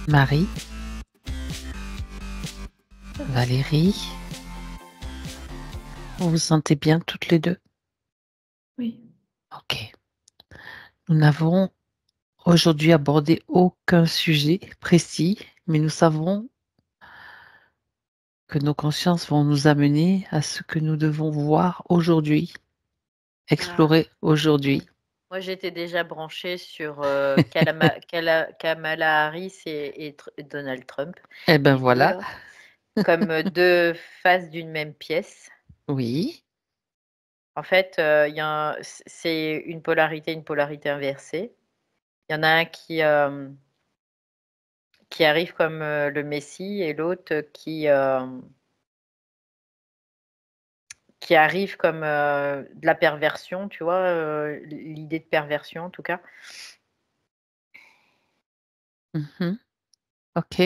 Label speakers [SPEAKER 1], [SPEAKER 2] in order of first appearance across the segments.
[SPEAKER 1] Marie, Valérie, vous vous sentez bien toutes les deux?
[SPEAKER 2] Oui.
[SPEAKER 1] Ok. Nous n'avons aujourd'hui abordé aucun sujet précis, mais nous savons que nos consciences vont nous amener à ce que nous devons voir aujourd'hui,
[SPEAKER 2] Ah,
[SPEAKER 1] explorer aujourd'hui.
[SPEAKER 2] oui. Moi, j'étais déjà branchée sur Kamala Harris et Donald Trump,
[SPEAKER 1] Eh ben
[SPEAKER 2] les deux
[SPEAKER 1] voilà,
[SPEAKER 2] là, comme deux faces d'une même pièce.
[SPEAKER 1] oui,
[SPEAKER 2] En fait, c'est une polarité inversée. Il y en a un qui arrive comme le Messie et l'autre qui arrive comme de la perversion, tu vois, l'idée de perversion en tout cas.
[SPEAKER 1] mhm, ok.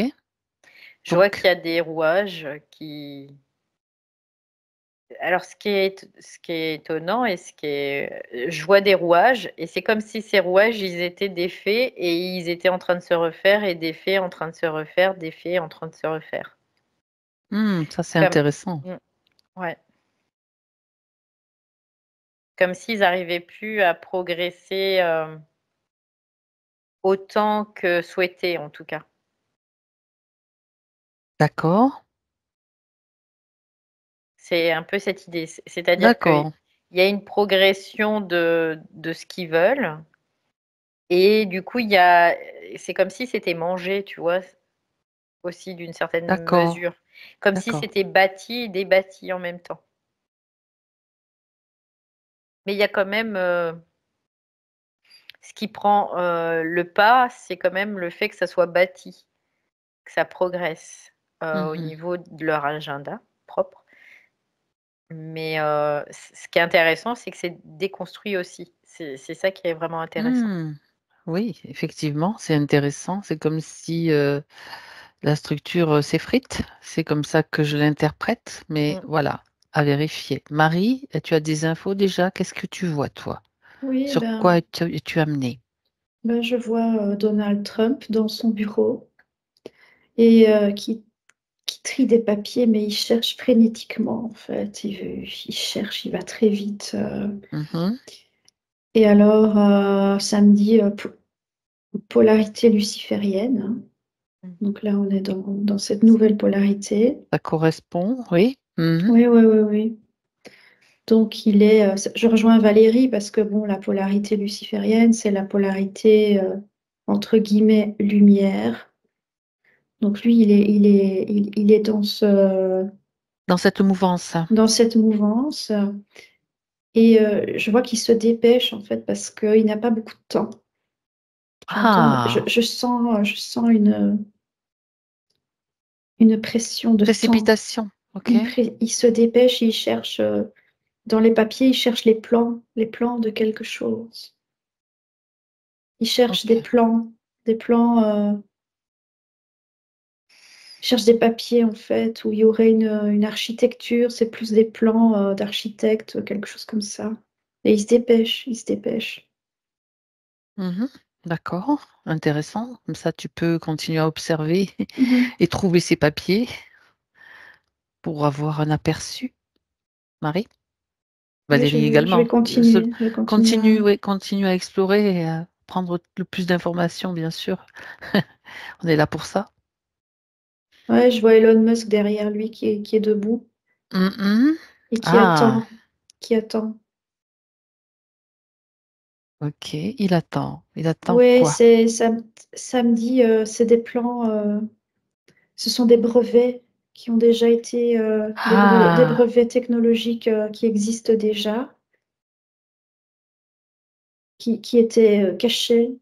[SPEAKER 2] Je vois
[SPEAKER 1] Donc,
[SPEAKER 2] qu'il y a des rouages qui. Alors, ce qui est étonnant et je vois des rouages et c'est comme si ces rouages, ils étaient défaits et ils étaient en train de se refaire et défaits en train de se refaire, défaits en train de se refaire.
[SPEAKER 1] ça c'est
[SPEAKER 2] Comme,
[SPEAKER 1] intéressant.
[SPEAKER 2] Mm, ouais, comme s'ils n'arrivaient plus à progresser autant que souhaité, en tout cas.
[SPEAKER 1] D'accord,
[SPEAKER 2] C'est un peu cette idée. C'est-à-dire qu'il
[SPEAKER 1] d'accord.
[SPEAKER 2] y a une progression de ce qu'ils veulent. Et du coup, c'est comme si c'était mangé, tu vois, aussi d'une certaine
[SPEAKER 1] D'accord,
[SPEAKER 2] mesure. Comme si
[SPEAKER 1] d'accord.
[SPEAKER 2] c'était bâti et débâti en même temps. Mais il y a quand même, ce qui prend le pas, c'est quand même le fait que ça soit bâti, que ça progresse au
[SPEAKER 1] Mhm.
[SPEAKER 2] niveau de leur agenda propre. Mais ce qui est intéressant, c'est que c'est déconstruit aussi. C'est ça qui est vraiment intéressant.
[SPEAKER 1] Hmm, oui, effectivement, c'est intéressant. C'est comme si la structure s'effrite. C'est comme ça que je l'interprète. Mais
[SPEAKER 2] Mm.
[SPEAKER 1] voilà, à vérifier. Marie, tu as des infos déjà? Qu'est-ce que tu vois, toi?
[SPEAKER 2] Oui,
[SPEAKER 1] Sur quoi es-tu amenée?
[SPEAKER 2] je vois Donald Trump dans son bureau et qui trie des papiers, mais il cherche frénétiquement, en fait. Il cherche, il va très vite.
[SPEAKER 1] Mhm.
[SPEAKER 2] Et alors, ça me dit polarité luciférienne, hein. Donc là, on est dans cette nouvelle polarité.
[SPEAKER 1] Ça correspond, oui. Mhm.
[SPEAKER 2] Oui, oui, oui, oui. Donc, je rejoins Valérie parce que, bon, la polarité luciférienne, c'est la polarité, entre guillemets, lumière. Donc, lui, il est
[SPEAKER 1] Dans cette mouvance.
[SPEAKER 2] dans cette mouvance. Et je vois qu'il se dépêche, en fait, parce qu'il n'a pas beaucoup de temps.
[SPEAKER 1] Ah,
[SPEAKER 2] Je sens une pression de temps.
[SPEAKER 1] précipitation. OK.
[SPEAKER 2] Il se dépêche, il cherche, dans les papiers, il cherche les plans de quelque chose. Il cherche
[SPEAKER 1] OK.
[SPEAKER 2] des plans, il cherche des papiers, en fait, où il y aurait une architecture, c'est plus des plans d'architecte, quelque chose comme ça. Et il se dépêche.
[SPEAKER 1] Mhm. D'accord, intéressant. Comme ça, tu peux continuer à observer
[SPEAKER 2] Mhm.
[SPEAKER 1] et trouver ces papiers pour avoir un aperçu. Marie?
[SPEAKER 2] Oui,
[SPEAKER 1] Valérie
[SPEAKER 2] je vais
[SPEAKER 1] également.
[SPEAKER 2] continuer. Je vais continuer
[SPEAKER 1] Continue, oui, continue à explorer et à prendre le plus d'informations, bien sûr. On est là pour ça.
[SPEAKER 2] Ouais, je vois Elon Musk derrière lui qui est debout
[SPEAKER 1] Mhm.
[SPEAKER 2] et
[SPEAKER 1] Ah,
[SPEAKER 2] qui attend.
[SPEAKER 1] ok. Il attend. Il attend
[SPEAKER 2] Ouais,
[SPEAKER 1] quoi?
[SPEAKER 2] ça me dit, c'est des plans, ce sont des brevets qui ont déjà été, des
[SPEAKER 1] Ah,
[SPEAKER 2] brevets technologiques qui existent déjà, qui étaient cachés.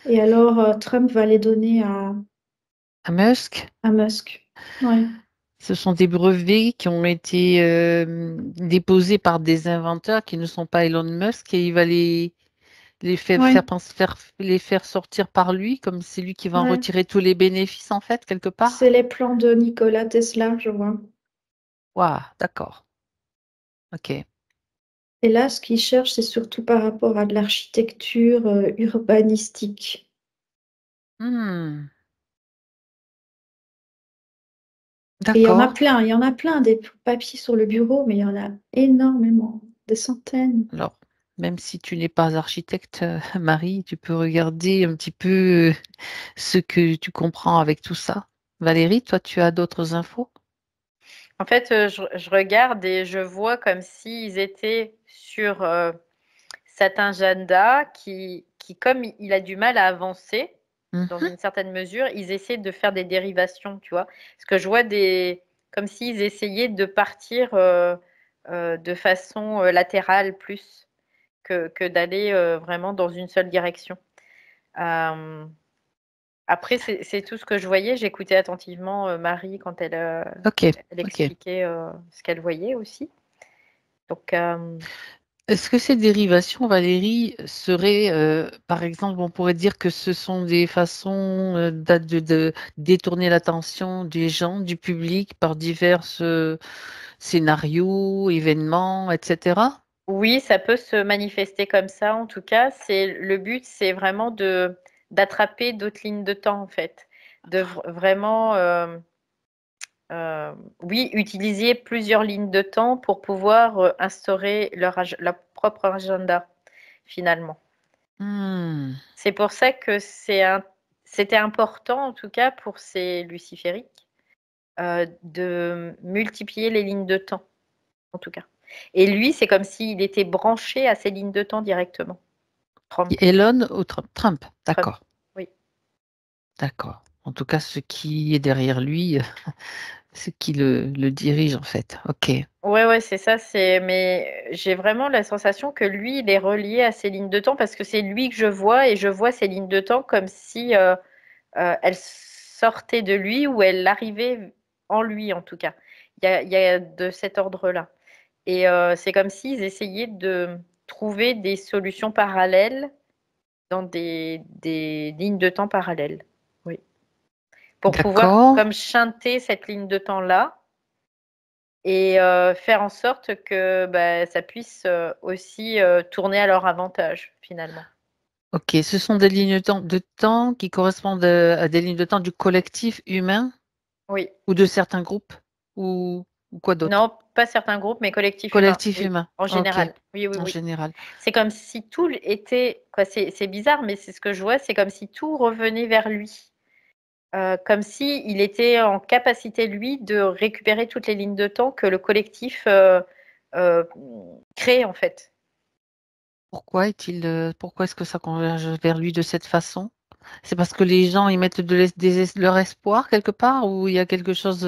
[SPEAKER 2] Et alors, Trump va les donner
[SPEAKER 1] à Musk,
[SPEAKER 2] à Musk. Ouais,
[SPEAKER 1] ce sont des brevets qui ont été déposés par des inventeurs qui ne sont pas Elon Musk et il va
[SPEAKER 2] ouais,
[SPEAKER 1] les faire sortir par lui, comme c'est lui qui va en
[SPEAKER 2] ouais.
[SPEAKER 1] retirer tous les bénéfices, en fait, quelque
[SPEAKER 2] C'est
[SPEAKER 1] part.
[SPEAKER 2] les plans de Nikola Tesla, je vois.
[SPEAKER 1] Waouh, d'accord. Ok.
[SPEAKER 2] Et là, ce qu'il cherche, c'est surtout par rapport à de l'architecture urbanistique.
[SPEAKER 1] Mmh.
[SPEAKER 2] Et
[SPEAKER 1] D'accord.
[SPEAKER 2] il y en a plein des papiers sur le bureau, mais il y en a énormément, des centaines.
[SPEAKER 1] Alors, même si tu n'es pas architecte, Marie, tu peux regarder un petit peu, ce que tu comprends avec tout ça. Valérie, toi, tu as d'autres infos?
[SPEAKER 3] En fait, je regarde et je vois comme s'ils étaient sur, cet agenda qui comme il a du mal à avancer, dans
[SPEAKER 1] Mmh.
[SPEAKER 3] une certaine mesure, ils essaient de faire des dérivations, tu vois? Parce que je vois des comme s'ils essayaient de partir, de façon, latérale plus que d'aller, vraiment dans une seule direction. Hem, Après c'est tout ce que je voyais. J'écoutais attentivement, Marie quand
[SPEAKER 1] OK,
[SPEAKER 3] elle
[SPEAKER 1] OK.
[SPEAKER 3] expliquait, ce qu'elle voyait aussi. Donc,
[SPEAKER 1] Est-ce que ces dérivations, Valérie, seraient, par exemple, on pourrait dire que ce sont des façons, de détourner l'attention des gens, du public par divers, scénarios, événements et cetera?
[SPEAKER 3] oui, ça peut se manifester comme ça en tout cas. C'est le but, c'est vraiment de d'attraper d'autres lignes de temps en fait. De vraiment, oui, utiliser plusieurs lignes de temps pour pouvoir, instaurer leur propre agenda, finalement.
[SPEAKER 1] Mmh.
[SPEAKER 3] C'est pour ça que c'était important en tout cas pour ces lucifériques, de multiplier les lignes de temps, en tout cas. Et lui, c'est comme s'il était branché à ces lignes de temps directement. Trump,
[SPEAKER 1] Elon ou Trump? Trump,
[SPEAKER 3] Trump,
[SPEAKER 1] d'accord,
[SPEAKER 3] oui.
[SPEAKER 1] d'accord. En tout cas, ce qui est derrière lui, ce qui le dirige, en fait. OK.
[SPEAKER 3] Ouais, ouais, c'est ça, mais j'ai vraiment la sensation que lui, il est relié à ces lignes de temps parce que c'est lui que je vois et je vois ces lignes de temps comme si, elles sortaient de lui ou elles arrivaient en lui, en tout cas. Il y a de cet ordre-là et c'est comme s'ils essayaient de trouver des solutions parallèles dans des lignes de temps parallèles. Oui. Pour pouvoir
[SPEAKER 1] D'accord.
[SPEAKER 3] comme shunter cette ligne de temps-là et faire en sorte que, bah, ça puisse, aussi, tourner à leur avantage, finalement.
[SPEAKER 1] OK, ce sont des lignes de temps qui correspondent, à des lignes de temps du collectif humain
[SPEAKER 3] Oui.
[SPEAKER 1] ou de certains groupes? Ou quoi d'autre?
[SPEAKER 3] Non, pas certains groupes, mais collectif humain,
[SPEAKER 1] Collectif
[SPEAKER 3] oui,
[SPEAKER 1] humain.
[SPEAKER 3] en
[SPEAKER 1] OK,
[SPEAKER 3] général. Oui, oui,
[SPEAKER 1] en
[SPEAKER 3] oui.
[SPEAKER 1] général.
[SPEAKER 3] C'est comme si tout était quoi, c'est bizarre, mais c'est ce que je vois, c'est comme si tout revenait vers lui. Comme s'il était en capacité, lui, de récupérer toutes les lignes de temps que le collectif, heu, crée, en fait.
[SPEAKER 1] Pourquoi est-ce que ça converge vers lui de cette façon? C'est parce que les gens y mettent de l'es des es leur espoir quelque part ou il y a quelque chose,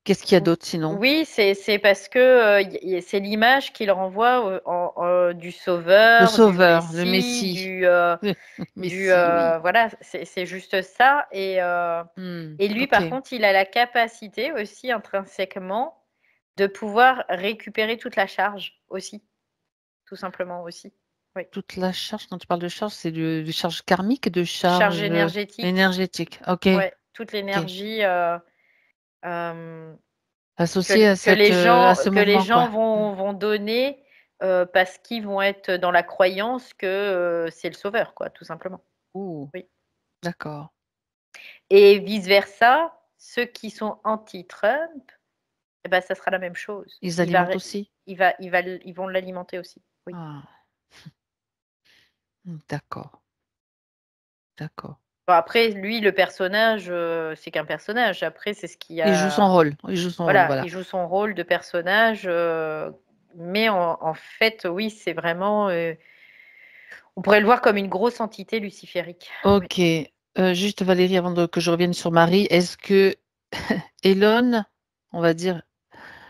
[SPEAKER 1] qu'est-ce qu'il y a
[SPEAKER 3] Ou
[SPEAKER 1] d'autre sinon?
[SPEAKER 3] oui, c'est parce que, y c'est l'image qu'il renvoie, du
[SPEAKER 1] Le
[SPEAKER 3] sauveur, du
[SPEAKER 1] sauveur, le
[SPEAKER 3] messie,
[SPEAKER 1] messie. Messie, oui.
[SPEAKER 3] voilà, c'est juste ça
[SPEAKER 1] Mmh,
[SPEAKER 3] et lui, par
[SPEAKER 1] OK.
[SPEAKER 3] contre, il a la capacité aussi intrinsèquement de pouvoir récupérer toute la charge aussi, tout simplement aussi. Oui.
[SPEAKER 1] Toute la charge, quand tu parles de charge, c'est de charge karmique, de
[SPEAKER 3] Charge
[SPEAKER 1] charge,
[SPEAKER 3] énergétique,
[SPEAKER 1] énergétique? OK,
[SPEAKER 3] ouais, toute
[SPEAKER 1] OK.
[SPEAKER 3] l'énergie, hem,
[SPEAKER 1] Associé à cette, à ce
[SPEAKER 3] que les
[SPEAKER 1] mouvement,
[SPEAKER 3] gens
[SPEAKER 1] quoi. Mmh.
[SPEAKER 3] vont donner, parce qu'ils vont être dans la croyance que, c'est le sauveur, quoi, tout simplement.
[SPEAKER 1] Ouh,
[SPEAKER 3] Oui
[SPEAKER 1] d'accord.
[SPEAKER 3] et vice versa, ceux qui sont anti-Trump, et bah, ça sera la même chose.
[SPEAKER 1] Ils alimentent aussi?
[SPEAKER 3] Ils vont l'alimenter aussi. Oui.
[SPEAKER 1] Ah, mmh, d'accord, d'accord.
[SPEAKER 3] Bon après, lui, le personnage, c'est qu'un personnage. Après, c'est ce qui
[SPEAKER 1] Il joue son
[SPEAKER 3] a
[SPEAKER 1] rôle, il joue son rôle,
[SPEAKER 3] voilà,
[SPEAKER 1] voilà.
[SPEAKER 3] il joue son rôle de personnage, mais en fait, oui, c'est vraiment, on pourrait le voir comme une grosse entité luciférique. Oui.
[SPEAKER 1] OK, juste Valérie, avant que je revienne sur Marie, est-ce que Elon, on va dire,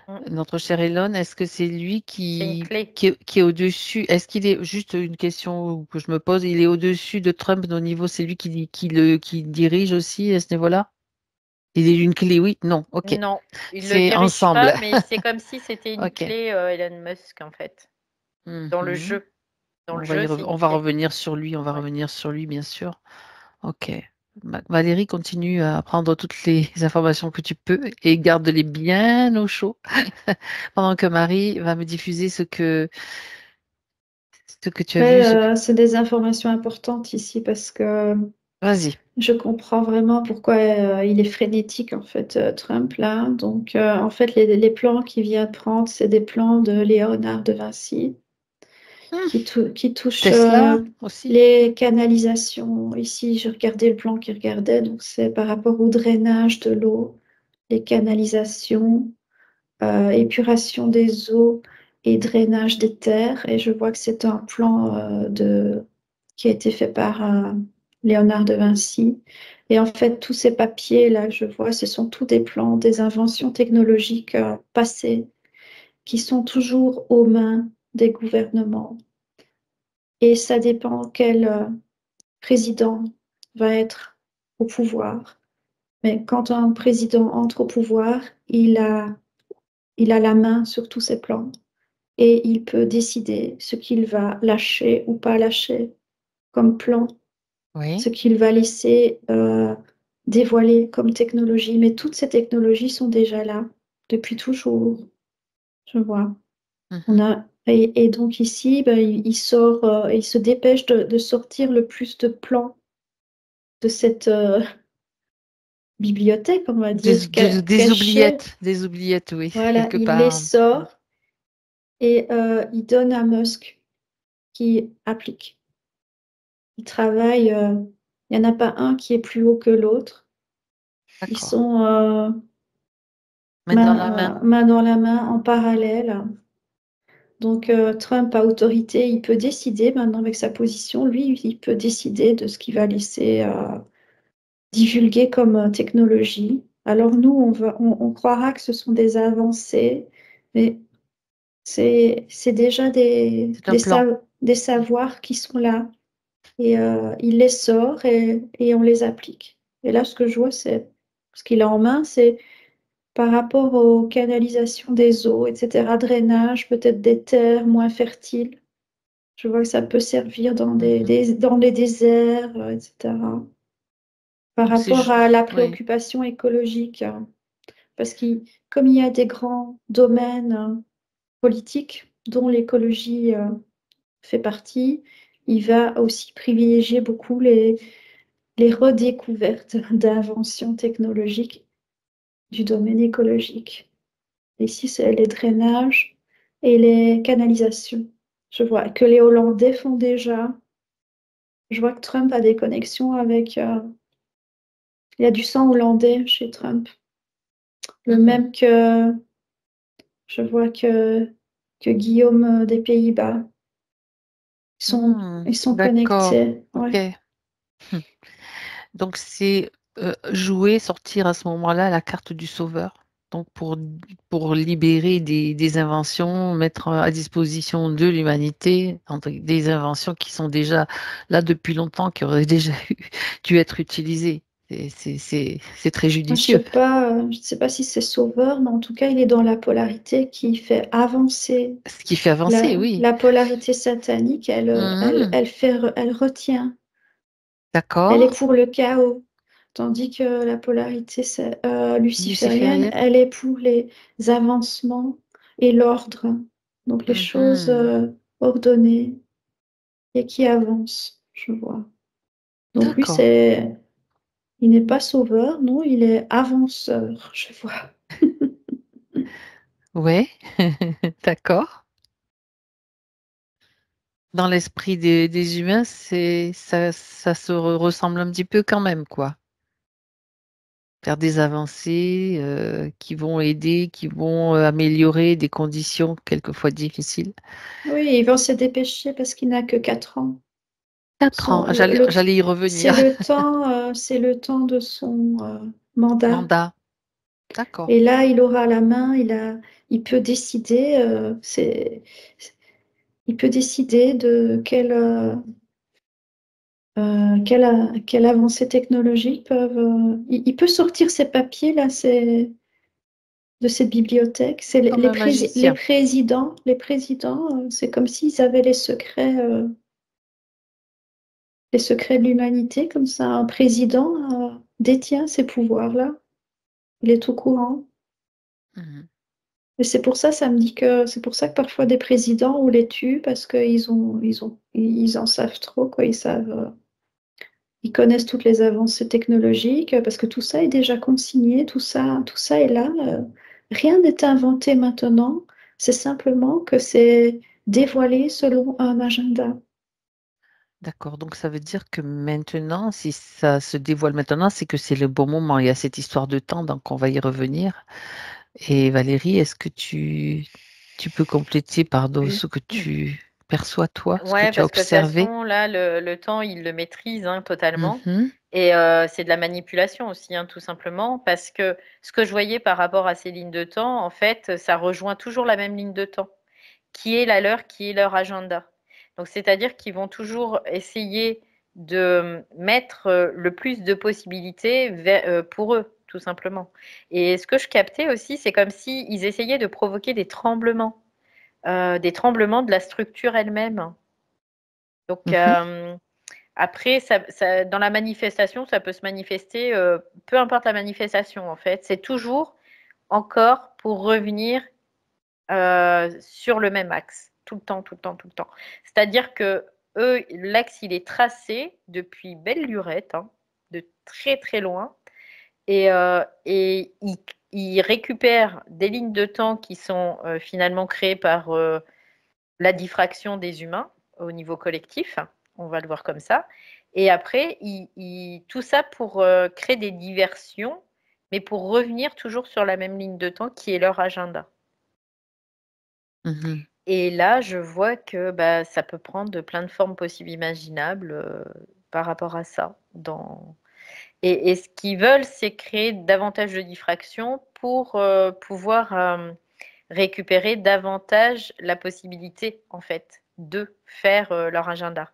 [SPEAKER 3] Mmh.
[SPEAKER 1] notre cher Elon, est-ce que c'est lui
[SPEAKER 3] C'est une clé.
[SPEAKER 1] qui est au-dessus? Est-ce qu'il est juste une question que je me pose, il est au-dessus de Trump au niveau, c'est lui qui dirige aussi à ce niveau-là? Il est une clé, oui? Non, OK.
[SPEAKER 3] Non, il le
[SPEAKER 1] C'est
[SPEAKER 3] dirige pas,
[SPEAKER 1] ensemble.
[SPEAKER 3] mais c'est comme si c'était une
[SPEAKER 1] OK.
[SPEAKER 3] clé, Elon Musk, en fait, dans le
[SPEAKER 1] Mmh.
[SPEAKER 3] jeu. Dans le jeu, c'est
[SPEAKER 1] On
[SPEAKER 3] une
[SPEAKER 1] va
[SPEAKER 3] clé.
[SPEAKER 1] revenir sur lui, on va
[SPEAKER 3] Ouais.
[SPEAKER 1] revenir sur lui, bien sûr. OK. Valérie, continue à prendre toutes les informations que tu peux et garde-les bien au chaud pendant que Marie va me diffuser ce que tu as vu,
[SPEAKER 2] Ouais, c'est des informations importantes ici parce que
[SPEAKER 1] Vas-y.
[SPEAKER 2] Je comprends vraiment pourquoi il est frénétique, en fait, Trump, là. Donc, en fait, les plans qu'il vient de prendre, c'est des plans de Léonard de Vinci
[SPEAKER 1] Hmm,
[SPEAKER 2] qui touchent
[SPEAKER 1] Tesla aussi.
[SPEAKER 2] les canalisations. Ici, j'ai regardé le plan qu'il regardait, donc c'est par rapport au drainage de l'eau, les canalisations, épuration des eaux et drainage des terres. Et je vois que c'est un plan qui a été fait par Léonard de Vinci. Et en fait, tous ces papiers-là que je vois, ce sont tous des plans, des inventions technologiques passées qui sont toujours aux mains des gouvernements. Et ça dépend quel président va être au pouvoir. Mais quand un président entre au pouvoir, il a la main sur tous ses plans et il peut décider ce qu'il va lâcher ou pas lâcher comme plan, ce
[SPEAKER 1] Oui.
[SPEAKER 2] qu'il va laisser dévoiler comme technologie. Mais toutes ces technologies sont déjà là depuis toujours, je vois.
[SPEAKER 1] Mhm.
[SPEAKER 2] Et donc ici, ben, il sort, il se dépêche de sortir le plus de plans de cette bibliothèque, on va dire, cachée.
[SPEAKER 1] Des oubliettes, oui,
[SPEAKER 2] Voilà,
[SPEAKER 1] quelque
[SPEAKER 2] il les
[SPEAKER 1] part.
[SPEAKER 2] sort et il donne à Musk qui applique. Ils travaillent, il n'y en a pas un qui est plus haut que l'autre. Ils
[SPEAKER 1] D'accord.
[SPEAKER 2] sont
[SPEAKER 1] Main dans la main.
[SPEAKER 2] main dans la main en parallèle. Donc Trump a autorité, il peut décider maintenant avec sa position, lui, il peut décider de ce qu'il va laisser divulguer comme technologie. Alors nous, on croira que ce sont des avancées, mais c'est déjà
[SPEAKER 1] C'est un plan.
[SPEAKER 2] des savoirs qui sont là. Et il les sort et on les applique. Et là, ce que je vois, c'est ce qu'il a en main, c'est par rapport aux canalisations des eaux, etc., drainage, peut-être des terres moins fertiles. Je vois que ça peut servir dans
[SPEAKER 1] Mhm.
[SPEAKER 2] dans les déserts, etc. Par
[SPEAKER 1] Donc
[SPEAKER 2] rapport à la
[SPEAKER 1] oui.
[SPEAKER 2] préoccupation écologique, hein. Parce que comme il y a des grands domaines politiques dont l'écologie fait partie, il va aussi privilégier beaucoup les redécouvertes d'inventions technologiques du domaine écologique. Ici, c'est les drainages et les canalisations. Je vois que les Hollandais font déjà. Je vois que Trump a des connexions avec. Il y a du sang hollandais chez Trump. Le
[SPEAKER 1] Mhm.
[SPEAKER 2] même que. Je vois que Guillaume des Pays-Bas.
[SPEAKER 1] Hmm,
[SPEAKER 2] Ils sont
[SPEAKER 1] d'accord.
[SPEAKER 2] connectés. Ouais.
[SPEAKER 1] Ok. Donc c'est jouer, sortir à ce moment-là la carte du sauveur. Donc pour libérer des inventions, mettre à disposition de l'humanité des inventions qui sont déjà là depuis longtemps, qui auraient déjà dû être utilisées. C'est très
[SPEAKER 2] Moi,
[SPEAKER 1] judicieux.
[SPEAKER 2] je sais pas si c'est sauveur, mais en tout cas, il est dans la polarité qui fait avancer.
[SPEAKER 1] Ce qui fait avancer, oui.
[SPEAKER 2] La polarité satanique,
[SPEAKER 1] Mhm.
[SPEAKER 2] elle retient. Elle est
[SPEAKER 1] D'accord.
[SPEAKER 2] pour le chaos. Tandis que la polarité luciférienne,
[SPEAKER 1] Luciférienne.
[SPEAKER 2] elle est pour les avancements et l'ordre. Donc les choses
[SPEAKER 1] Mhm.
[SPEAKER 2] ordonnées et qui avancent, je vois. Donc lui,
[SPEAKER 1] D'accord.
[SPEAKER 2] il n'est pas sauveur, non, il est avanceur, je vois.
[SPEAKER 1] Ouais. D'accord. Dans l'esprit des humains, ça se ressemble un petit peu quand même, quoi. Faire des avancées qui vont aider, qui vont améliorer des conditions quelquefois difficiles.
[SPEAKER 2] Oui, il va se dépêcher parce qu'il n'a que 4 ans.
[SPEAKER 1] 4 ans, j'allais y revenir.
[SPEAKER 2] C'est le temps de son mandat.
[SPEAKER 1] Mandat, d'accord.
[SPEAKER 2] Et là, il aura la main, il peut décider, il peut décider de quelle avancée technologique peuvent. Il peut sortir ces papiers là, de cette bibliothèque. C'est
[SPEAKER 1] Comme un magicien.
[SPEAKER 2] les présidents, c'est comme s'ils avaient les secrets de l'humanité, comme ça. Un président détient ces pouvoirs-là. Il est au courant.
[SPEAKER 1] Mhm.
[SPEAKER 2] Et c'est pour ça, ça me dit que c'est pour ça que parfois des présidents, on les tue parce qu'ils ils en savent trop, quoi. Ils savent. Ils connaissent toutes les avancées technologiques parce que tout ça est déjà consigné, tout ça est là. Rien n'est inventé maintenant. C'est simplement que c'est dévoilé selon un agenda.
[SPEAKER 1] D'accord, donc ça veut dire que maintenant, si ça se dévoile maintenant, c'est que c'est le bon moment. Il y a cette histoire de temps, donc on va y revenir. Et Valérie, est-ce que tu peux compléter par ce que tu perçois, toi, ce que
[SPEAKER 3] Ouais,
[SPEAKER 1] tu as
[SPEAKER 3] parce que de toute
[SPEAKER 1] observé?
[SPEAKER 3] façon, là, le temps, il le maîtrise totalement.
[SPEAKER 1] Mhm,
[SPEAKER 3] Et c'est de la manipulation aussi, tout simplement, parce que ce que je voyais par rapport à ces lignes de temps, en fait, ça rejoint toujours la même ligne de temps, qui est la leur, qui est leur agenda. Donc, c'est-à-dire qu'ils vont toujours essayer de mettre le plus de possibilités pour eux, tout simplement. Et ce que je captais aussi, c'est comme s'ils essayaient de provoquer des tremblements de la structure elle-même. Donc,
[SPEAKER 1] mhm,
[SPEAKER 3] après, dans la manifestation, ça peut se manifester, peu importe la manifestation, en fait. C'est toujours encore pour revenir sur le même axe, tout le temps, tout le temps, tout le temps. C'est-à-dire que eux, l'axe, il est tracé depuis belle lurette, de très très loin, et ils récupèrent des lignes de temps qui sont finalement créées par la diffraction des humains au niveau collectif, on va le voir comme ça. Et après, tout ça pour créer des diversions, mais pour revenir toujours sur la même ligne de temps qui est leur agenda.
[SPEAKER 1] mhm.
[SPEAKER 3] Et là, je vois que bah, ça peut prendre plein de formes possibles imaginables par rapport à ça. Et ce qu'ils veulent, c'est créer davantage de diffraction pour pouvoir récupérer davantage la possibilité, en fait, de faire leur agenda.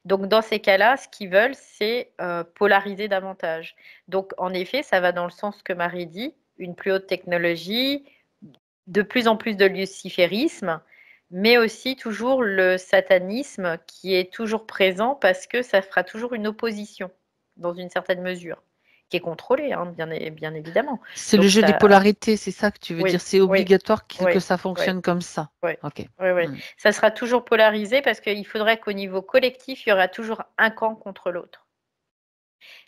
[SPEAKER 3] Donc, dans ces cas-là, ce qu'ils veulent, c'est polariser davantage. Donc, en effet, ça va dans le sens que Marie dit, une plus haute technologie, de plus en plus de luciférisme, mais aussi toujours le satanisme qui est toujours présent parce que ça fera toujours une opposition, dans une certaine mesure, qui est contrôlée, bien évidemment.
[SPEAKER 1] C'est le
[SPEAKER 3] Donc,
[SPEAKER 1] jeu des
[SPEAKER 3] ça,
[SPEAKER 1] polarités, c'est ça que tu veux dire?
[SPEAKER 3] oui,
[SPEAKER 1] C'est
[SPEAKER 3] oui,
[SPEAKER 1] obligatoire que
[SPEAKER 3] oui,
[SPEAKER 1] ça
[SPEAKER 3] oui.
[SPEAKER 1] fonctionne comme ça.
[SPEAKER 3] Oui,
[SPEAKER 1] Ok.
[SPEAKER 3] oui, oui.
[SPEAKER 1] Mm.
[SPEAKER 3] Ça sera toujours polarisé parce qu'il faudrait qu'au niveau collectif, il y aura toujours un camp contre l'autre.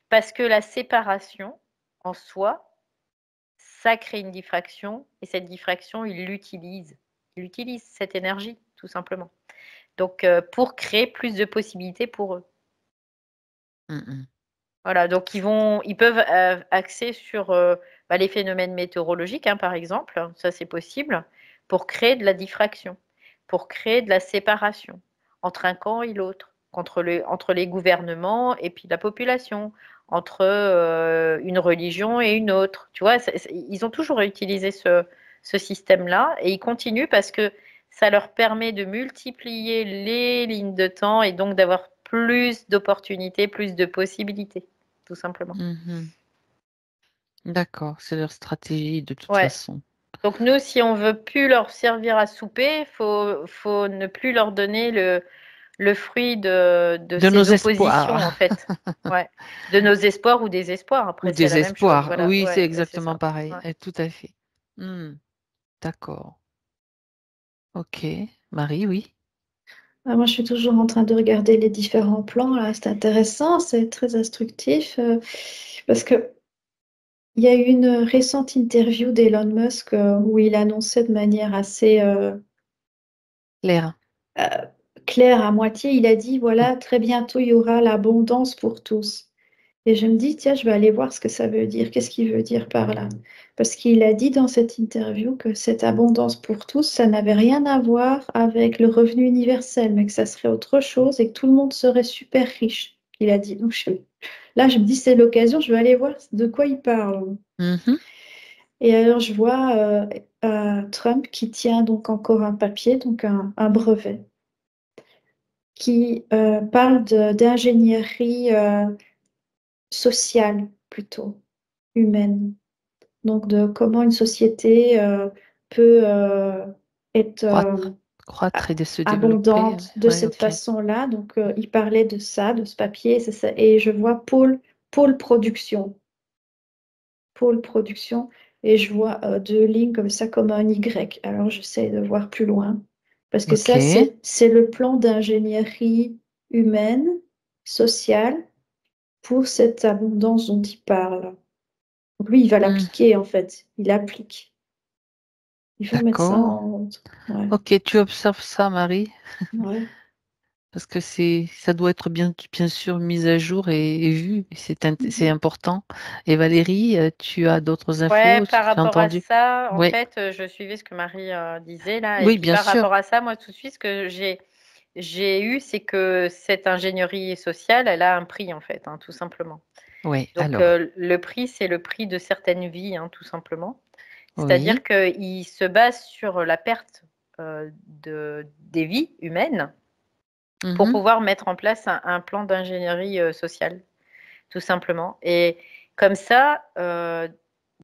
[SPEAKER 3] Parce que la séparation, en soi, ça crée une diffraction et cette diffraction, il l'utilise. Il utilise cette énergie, tout simplement. Donc, pour créer plus de possibilités pour eux.
[SPEAKER 1] Mm,
[SPEAKER 3] Voilà, donc ils peuvent axer sur les phénomènes météorologiques, par exemple, ça c'est possible, pour créer de la diffraction, pour créer de la séparation entre un camp et l'autre, entre les gouvernements et puis la population, entre une religion et une autre. Tu vois, ils ont toujours utilisé ce système-là et ils continuent parce que ça leur permet de multiplier les lignes de temps et donc d'avoir plus d'opportunités, plus de possibilités, tout simplement.
[SPEAKER 1] mm, mhm. D'accord, c'est leur stratégie de toute
[SPEAKER 3] Ouais.
[SPEAKER 1] façon.
[SPEAKER 3] Donc nous, si on veut plus leur servir à souper, faut ne plus leur donner le fruit de
[SPEAKER 1] De nos
[SPEAKER 3] ces oppositions, en
[SPEAKER 1] espoirs.
[SPEAKER 3] fait. Ouais. De nos espoirs ou désespoirs.
[SPEAKER 1] Ou
[SPEAKER 3] Après, c'est la
[SPEAKER 1] des
[SPEAKER 3] même chose.
[SPEAKER 1] espoirs.
[SPEAKER 3] Voilà.
[SPEAKER 1] Oui, c'est
[SPEAKER 3] Ouais, ouais, c'est
[SPEAKER 1] exactement
[SPEAKER 3] ça.
[SPEAKER 1] pareil.
[SPEAKER 3] Ouais.
[SPEAKER 1] Tout à fait. Hmm, d'accord. Ok. Marie, oui.
[SPEAKER 2] Moi, je suis toujours en train de regarder les différents plans, là. C'est intéressant, c'est très instructif, parce que il y a eu une récente interview d'Elon Musk où il annonçait de manière assez
[SPEAKER 1] Claire.
[SPEAKER 2] euh, claire à moitié, il a dit, voilà, très bientôt, il y aura l'abondance pour tous. Et je me dis, tiens, je vais aller voir ce que ça veut dire. Qu'est-ce qu'il veut dire par là? Parce qu'il a dit dans cette interview que cette abondance pour tous, ça n'avait rien à voir avec le revenu universel, mais que ça serait autre chose et que tout le monde serait super riche. Il a dit. Donc là, je me dis, c'est l'occasion, je vais aller voir de quoi il parle.
[SPEAKER 1] Mhm.
[SPEAKER 2] Et alors, je vois Trump qui tient donc encore un papier, donc un brevet, qui parle d'ingénierie sociale plutôt, humaine. Donc, de comment une société peut être
[SPEAKER 1] Croître et de se développer.
[SPEAKER 2] abondante de
[SPEAKER 1] Ouais,
[SPEAKER 2] cette
[SPEAKER 1] ok.
[SPEAKER 2] façon-là. Donc, il parlait de ça, de ce papier, c'est ça. Et je vois pôle production, pôle production, et je vois deux lignes comme ça, comme un Y. Alors, j'essaie de voir plus loin, parce que
[SPEAKER 1] Ok.
[SPEAKER 2] ça, c'est le plan d'ingénierie humaine, sociale, pour cette abondance dont il parle. Donc lui, il va l'appliquer en fait. Il applique. Il faut mettre ça
[SPEAKER 1] D'accord.
[SPEAKER 2] en... Ouais.
[SPEAKER 1] Ok, tu observes ça, Marie,
[SPEAKER 2] Ouais.
[SPEAKER 1] parce que ça doit être bien sûr mis à jour et vu. C'est important. Et Valérie, tu as d'autres
[SPEAKER 3] Ouais,
[SPEAKER 1] infos?
[SPEAKER 3] par
[SPEAKER 1] Tu as
[SPEAKER 3] rapport à
[SPEAKER 1] entendu?
[SPEAKER 3] ça, en
[SPEAKER 1] Oui,
[SPEAKER 3] fait, je suivais ce que Marie disait là, et
[SPEAKER 1] oui,
[SPEAKER 3] puis
[SPEAKER 1] bien
[SPEAKER 3] par
[SPEAKER 1] sûr.
[SPEAKER 3] rapport à ça, moi tout de suite, ce que j'ai eu, c'est que cette ingénierie sociale, elle a un prix en fait, hein, tout simplement.
[SPEAKER 1] Oui,
[SPEAKER 3] Donc
[SPEAKER 1] alors,
[SPEAKER 3] le prix, c'est le prix de certaines vies, hein, tout simplement.
[SPEAKER 1] oui.
[SPEAKER 3] C'est-à-dire qu'il se base sur la perte des vies humaines pour
[SPEAKER 1] Mhm.
[SPEAKER 3] pouvoir mettre en place un plan d'ingénierie sociale, tout simplement. Et comme ça,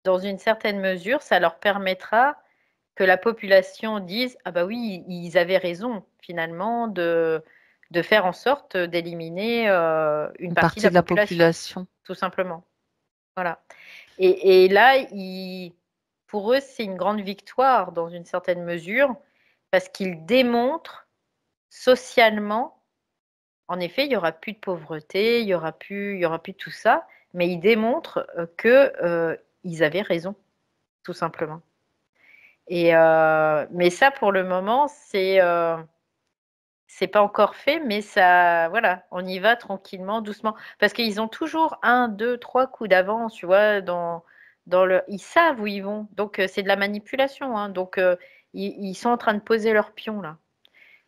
[SPEAKER 3] dans une certaine mesure, ça leur permettra que la population dise ah bah oui, ils avaient raison finalement de faire en sorte d'éliminer une
[SPEAKER 1] Une
[SPEAKER 3] partie de
[SPEAKER 1] partie
[SPEAKER 3] la
[SPEAKER 1] de la
[SPEAKER 3] population,
[SPEAKER 1] population.
[SPEAKER 3] tout simplement. Voilà. Et là, pour eux, c'est une grande victoire dans une certaine mesure parce qu'ils démontrent socialement, en effet, il n'y aura plus de pauvreté, il y aura plus tout ça, mais ils démontrent que ils avaient raison, tout simplement. Mais ça, pour le moment, c'est pas encore fait, mais ça, voilà, on y va tranquillement, doucement, parce qu'ils ont toujours un, deux, trois coups d'avance, tu vois, ils savent où ils vont. Donc c'est de la manipulation, hein. Donc ils sont en train de poser leurs pions là.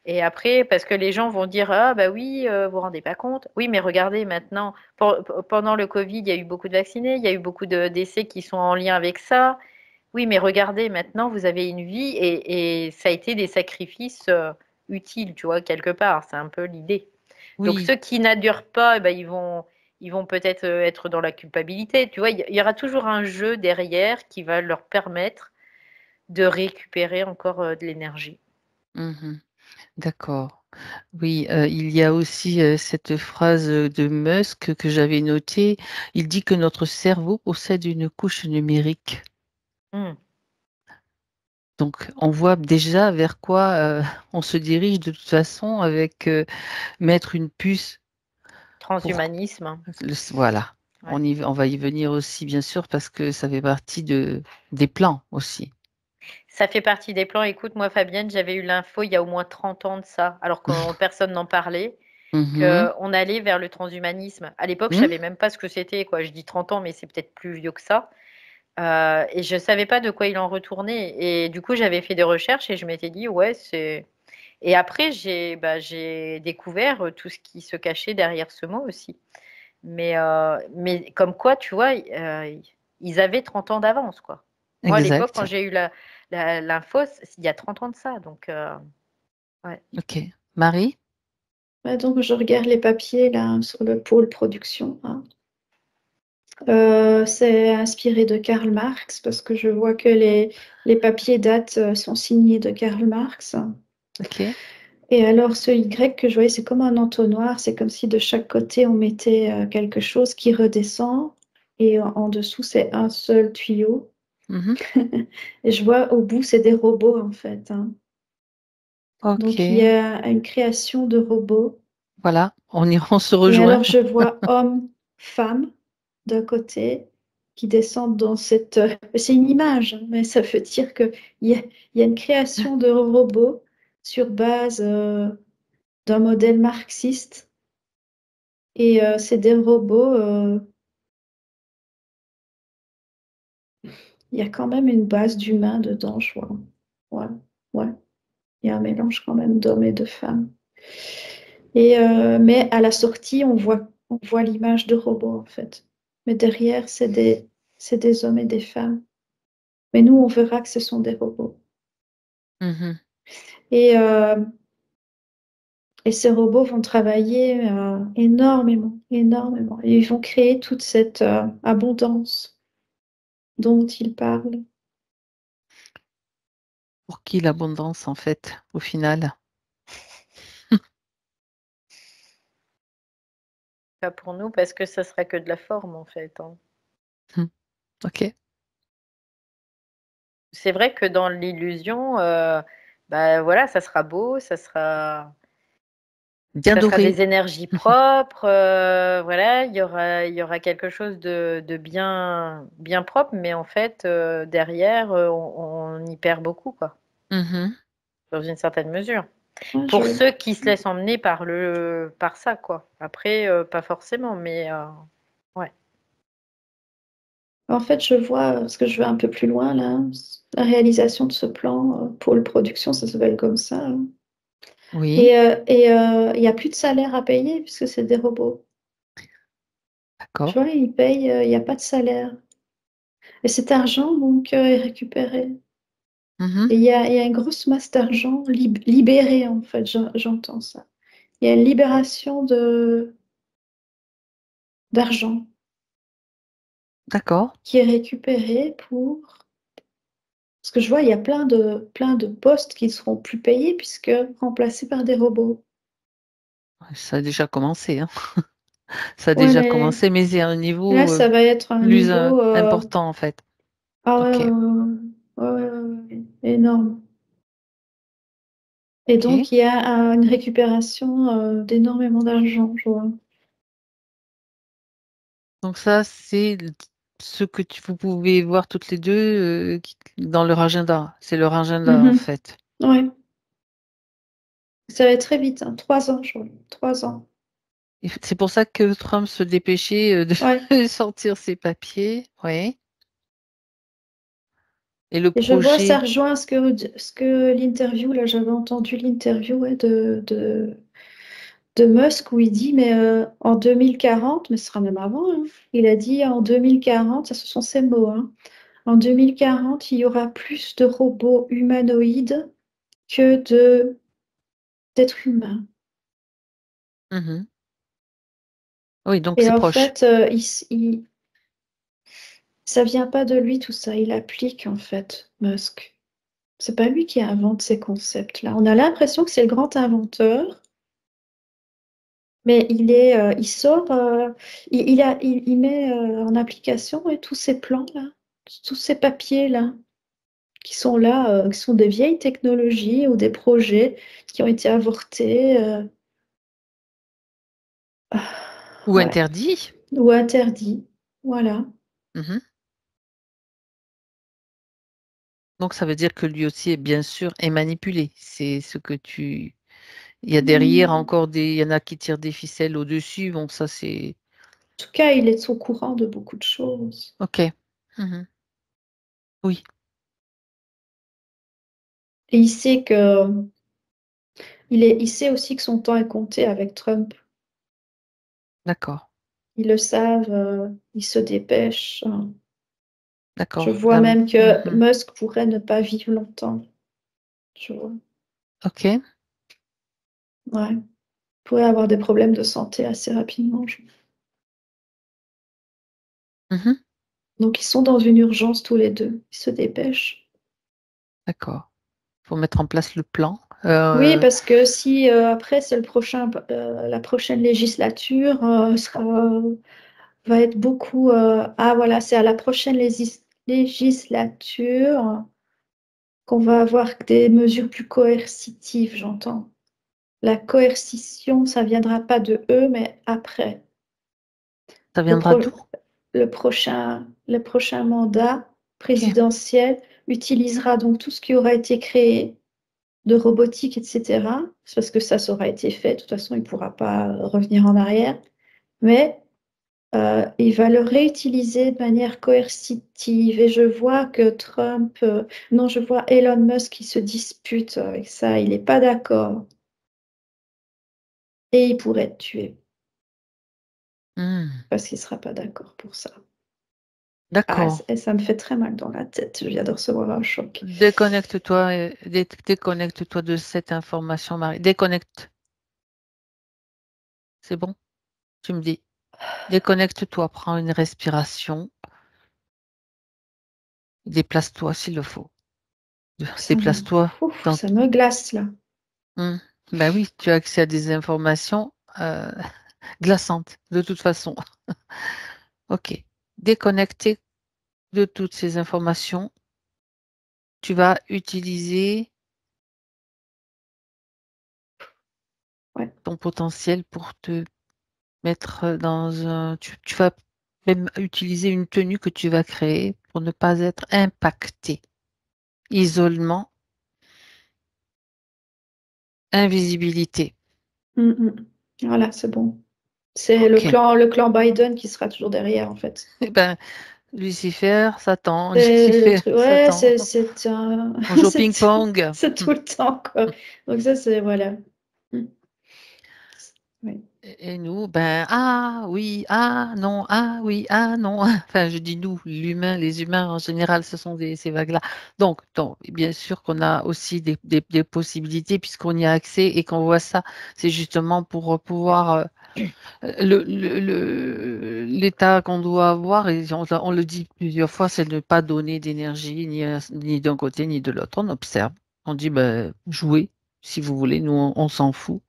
[SPEAKER 3] Et après, parce que les gens vont dire ah bah oui, vous vous rendez pas compte. Oui, mais regardez maintenant, pendant le Covid, il y a eu beaucoup de vaccinés, il y a eu beaucoup de décès qui sont en lien avec ça. Oui, mais regardez, maintenant, vous avez une vie et ça a été des sacrifices utiles, tu vois, quelque part. C'est un peu l'idée. Donc,
[SPEAKER 1] Oui,
[SPEAKER 3] ceux qui n'adhèrent pas, eh ben, ils vont peut-être être dans la culpabilité. Tu vois, il y aura toujours un jeu derrière qui va leur permettre de récupérer encore de l'énergie.
[SPEAKER 1] mhm. D'accord. Oui, il y a aussi cette phrase de Musk que j'avais notée. Il dit que notre cerveau possède une couche numérique.
[SPEAKER 3] Hmm.
[SPEAKER 1] Donc, on voit déjà vers quoi on se dirige de toute façon avec mettre une puce pour
[SPEAKER 3] Transhumanisme.
[SPEAKER 1] voilà.
[SPEAKER 3] Ouais.
[SPEAKER 1] On va y venir aussi, bien sûr, parce que ça fait partie des plans aussi.
[SPEAKER 3] Ça fait partie des plans. Écoute, moi, Fabienne, j'avais eu l'info il y a au moins 30 ans de ça, alors que personne n'en parlait.
[SPEAKER 1] Mhm.
[SPEAKER 3] Qu'on allait vers le transhumanisme. À l'époque, je
[SPEAKER 1] Hmm.
[SPEAKER 3] savais même pas ce que c'était, quoi. Je dis 30 ans, mais c'est peut-être plus vieux que ça. Et je savais pas de quoi il en retournait. Et du coup, j'avais fait des recherches et je m'étais dit, ouais, c'est. Et après, j'ai découvert tout ce qui se cachait derrière ce mot aussi. Mais comme quoi, tu vois, ils avaient 30 ans d'avance, quoi. Moi, à l'époque, quand
[SPEAKER 1] Exact.
[SPEAKER 3] j'ai eu l'info, il y a 30 ans de ça. Donc, ouais.
[SPEAKER 1] Ok. Marie?
[SPEAKER 2] Ouais, donc, je regarde les papiers là sur le pôle production, hein. C'est inspiré de Karl Marx parce que je vois que les papiers datent, sont signés de Karl Marx.
[SPEAKER 1] Ok.
[SPEAKER 2] Et alors, ce Y que je voyais, c'est comme un entonnoir. C'est comme si de chaque côté, on mettait quelque chose qui redescend. Et en dessous, c'est un seul tuyau.
[SPEAKER 1] Mhm.
[SPEAKER 2] Et je vois au bout, c'est des robots, en fait, hein.
[SPEAKER 1] Ok.
[SPEAKER 2] Donc, il y a une création de robots.
[SPEAKER 1] Voilà. On se
[SPEAKER 2] Et
[SPEAKER 1] rejoint.
[SPEAKER 2] alors, je vois homme, femme d'un côté qui descendent dans cette... c'est une image, hein, mais ça veut dire qu'il y a, il y a une création de robots sur base d'un modèle marxiste. Et c'est des robots, il y a quand même une base d'humain dedans, je vois. Ouais, ouais. Il y a un mélange quand même d'hommes et de femmes. Et, mais à la sortie, on voit l'image de robots, en fait. Mais derrière, c'est des hommes et des femmes. Mais nous, on verra que ce sont des robots.
[SPEAKER 1] Mhm.
[SPEAKER 2] Et, euh, et ces robots vont travailler énormément, énormément. Et ils vont créer toute cette abondance dont ils parlent.
[SPEAKER 1] Pour qui l'abondance, en fait, au final?
[SPEAKER 3] Pas pour nous, parce que ça serait que de la forme, en fait, hein.
[SPEAKER 1] Hmm. Ok.
[SPEAKER 3] C'est vrai que dans l'illusion, bah voilà, ça sera beau, ça sera.
[SPEAKER 1] Bien
[SPEAKER 3] Ça sera
[SPEAKER 1] doré.
[SPEAKER 3] des énergies propres, voilà, il y aura quelque chose de bien propre, mais en fait, derrière, on y perd beaucoup, quoi,
[SPEAKER 1] Mhm.
[SPEAKER 3] dans une certaine mesure.
[SPEAKER 2] Ouais,
[SPEAKER 3] Pour ceux qui se laissent emmener par ça, quoi. Après, pas forcément, mais ouais.
[SPEAKER 2] En fait, je vois, parce que je vais un peu plus loin là, la réalisation de ce plan pôle production, ça s'appelle comme ça, hein.
[SPEAKER 1] Oui,
[SPEAKER 2] Il n'y a plus de salaire à payer puisque c'est des robots. Tu
[SPEAKER 1] d'accord.
[SPEAKER 2] vois, ils payent, il n'y a pas de salaire. Et cet argent, donc, est récupéré.
[SPEAKER 1] Mhm.
[SPEAKER 2] Et il y a une grosse masse d'argent libérée, en fait, j'entends ça. Il y a une libération d'argent
[SPEAKER 1] D'accord.
[SPEAKER 2] qui est récupérée pour... Parce que je vois, il y a plein de postes qui ne seront plus payés puisque remplacés par des robots.
[SPEAKER 1] Ça a déjà commencé, hein. Ça a
[SPEAKER 2] Ouais,
[SPEAKER 1] déjà commencé, mais c'est à un
[SPEAKER 2] là,
[SPEAKER 1] niveau
[SPEAKER 2] ça va être un
[SPEAKER 1] plus
[SPEAKER 2] niveau...
[SPEAKER 1] important, en fait.
[SPEAKER 2] Ah ouais,
[SPEAKER 1] Ok.
[SPEAKER 2] énorme. Et
[SPEAKER 1] Ok.
[SPEAKER 2] donc, il y a une récupération d'énormément d'argent, je vois.
[SPEAKER 1] Donc ça, c'est ce que vous pouvez voir toutes les deux dans leur agenda. C'est leur agenda, en
[SPEAKER 2] Mhm.
[SPEAKER 1] fait.
[SPEAKER 2] Ouais, ça va être très vite, hein. 3 ans, je vois. 3 ans.
[SPEAKER 1] Et c'est pour ça que Trump se dépêchait de
[SPEAKER 2] Ouais.
[SPEAKER 1] sortir ses papiers. Oui. Et le
[SPEAKER 2] Et je vois, ça
[SPEAKER 1] projet.
[SPEAKER 2] rejoint ce que l'interview, là, j'avais entendu l'interview ouais, de Musk où il dit, mais en 2040, mais ce sera même avant, hein, il a dit en 2040, ça ce sont ses mots, hein, en 2040, il y aura plus de robots humanoïdes que d'êtres humains.
[SPEAKER 1] Mhm. Oui, donc
[SPEAKER 2] Et
[SPEAKER 1] c'est
[SPEAKER 2] en
[SPEAKER 1] proche.
[SPEAKER 2] fait, ça vient pas de lui tout ça, il applique en fait, Musk. C'est pas lui qui invente ces concepts-là. On a l'impression que c'est le grand inventeur, mais il sort, il met en application ouais, tous ces plans-là, tous ces papiers-là, qui sont là, qui sont des vieilles technologies ou des projets qui ont été avortés,
[SPEAKER 1] Ou
[SPEAKER 2] ouais,
[SPEAKER 1] interdit.
[SPEAKER 2] ou interdits. Voilà.
[SPEAKER 1] Mhm. Donc ça veut dire que lui aussi, bien sûr, est manipulé. C'est ce que tu... Il y a derrière
[SPEAKER 2] Hmm.
[SPEAKER 1] encore des... Il y en a qui tirent des ficelles au-dessus. Bon, ça c'est...
[SPEAKER 2] En tout cas, il est au courant de beaucoup de choses.
[SPEAKER 1] Ok. Mhm. Oui,
[SPEAKER 2] Et il sait aussi que son temps est compté avec Trump.
[SPEAKER 1] d'accord.
[SPEAKER 2] Ils le savent, ils se dépêchent, hein. Je
[SPEAKER 1] D'accord.
[SPEAKER 2] vois même que
[SPEAKER 1] Mhm.
[SPEAKER 2] Musk pourrait ne pas vivre longtemps. Tu vois.
[SPEAKER 1] Ok.
[SPEAKER 2] Ouais. Il pourrait avoir des problèmes de santé assez rapidement.
[SPEAKER 1] Mhm.
[SPEAKER 2] Donc, ils sont dans une urgence tous les deux. Ils se dépêchent.
[SPEAKER 1] D'accord. Faut mettre en place le plan.
[SPEAKER 2] Oui, parce que si après, c'est la prochaine législature va être beaucoup. Ah, voilà, c'est à la prochaine législature qu'on va avoir des mesures plus coercitives, j'entends. La coercition, ça viendra pas de eux, mais après.
[SPEAKER 1] Ça
[SPEAKER 2] Le,
[SPEAKER 1] viendra
[SPEAKER 2] pro-
[SPEAKER 1] d'où?
[SPEAKER 2] le prochain mandat
[SPEAKER 1] Ok.
[SPEAKER 2] présidentiel utilisera donc tout ce qui aura été créé de robotique, etc. C'est parce que ça aura été fait. De toute façon, il ne pourra pas revenir en arrière. Mais il va le réutiliser de manière coercitive. Et je vois que Trump, non, je vois Elon Musk qui se dispute avec ça. Il n'est pas d'accord. Et il pourrait être tué
[SPEAKER 1] Hmm.
[SPEAKER 2] parce qu'il ne sera pas d'accord pour ça. Ah,
[SPEAKER 1] D'accord.
[SPEAKER 2] et ça me fait très mal dans la tête. Je viens de recevoir un choc.
[SPEAKER 1] Déconnecte-toi, déconnecte-toi de cette information, Marie. Déconnecte. C'est bon? Tu me dis. Déconnecte-toi, prends une respiration. Déplace-toi s'il le faut. Déplace-toi dans...
[SPEAKER 2] Ça me glace là.
[SPEAKER 1] Hmm. Ben oui, tu as accès à des informations glaçantes, de toute façon. Ok. Déconnecté de toutes ces informations, tu vas utiliser
[SPEAKER 2] Ouais.
[SPEAKER 1] ton potentiel pour te mettre dans un... Tu vas même utiliser une tenue que tu vas créer pour ne pas être impacté. Isolement, invisibilité.
[SPEAKER 2] Voilà, c'est bon. C'est
[SPEAKER 1] Ok.
[SPEAKER 2] le clan Biden qui sera toujours derrière, en fait.
[SPEAKER 1] Eh ben, Lucifer, Satan,
[SPEAKER 2] C'est le
[SPEAKER 1] Lucifer,
[SPEAKER 2] truc, ouais,
[SPEAKER 1] Satan. On joue au ping-pong.
[SPEAKER 2] c'est tout le temps, quoi. Donc ça, c'est, voilà. Mm. Ouais.
[SPEAKER 1] Et nous, ben, ah oui, ah non, ah oui, ah non. Enfin, je dis nous, l'humain, les humains en général, ce sont ces vagues-là. Donc, bien sûr qu'on a aussi des possibilités puisqu'on y a accès et qu'on voit ça. C'est justement pour pouvoir l'état qu'on doit avoir, et on le dit plusieurs fois, c'est de ne pas donner d'énergie ni d'un côté ni de l'autre. On observe. On dit, ben, jouez si vous voulez. Nous, on s'en fout.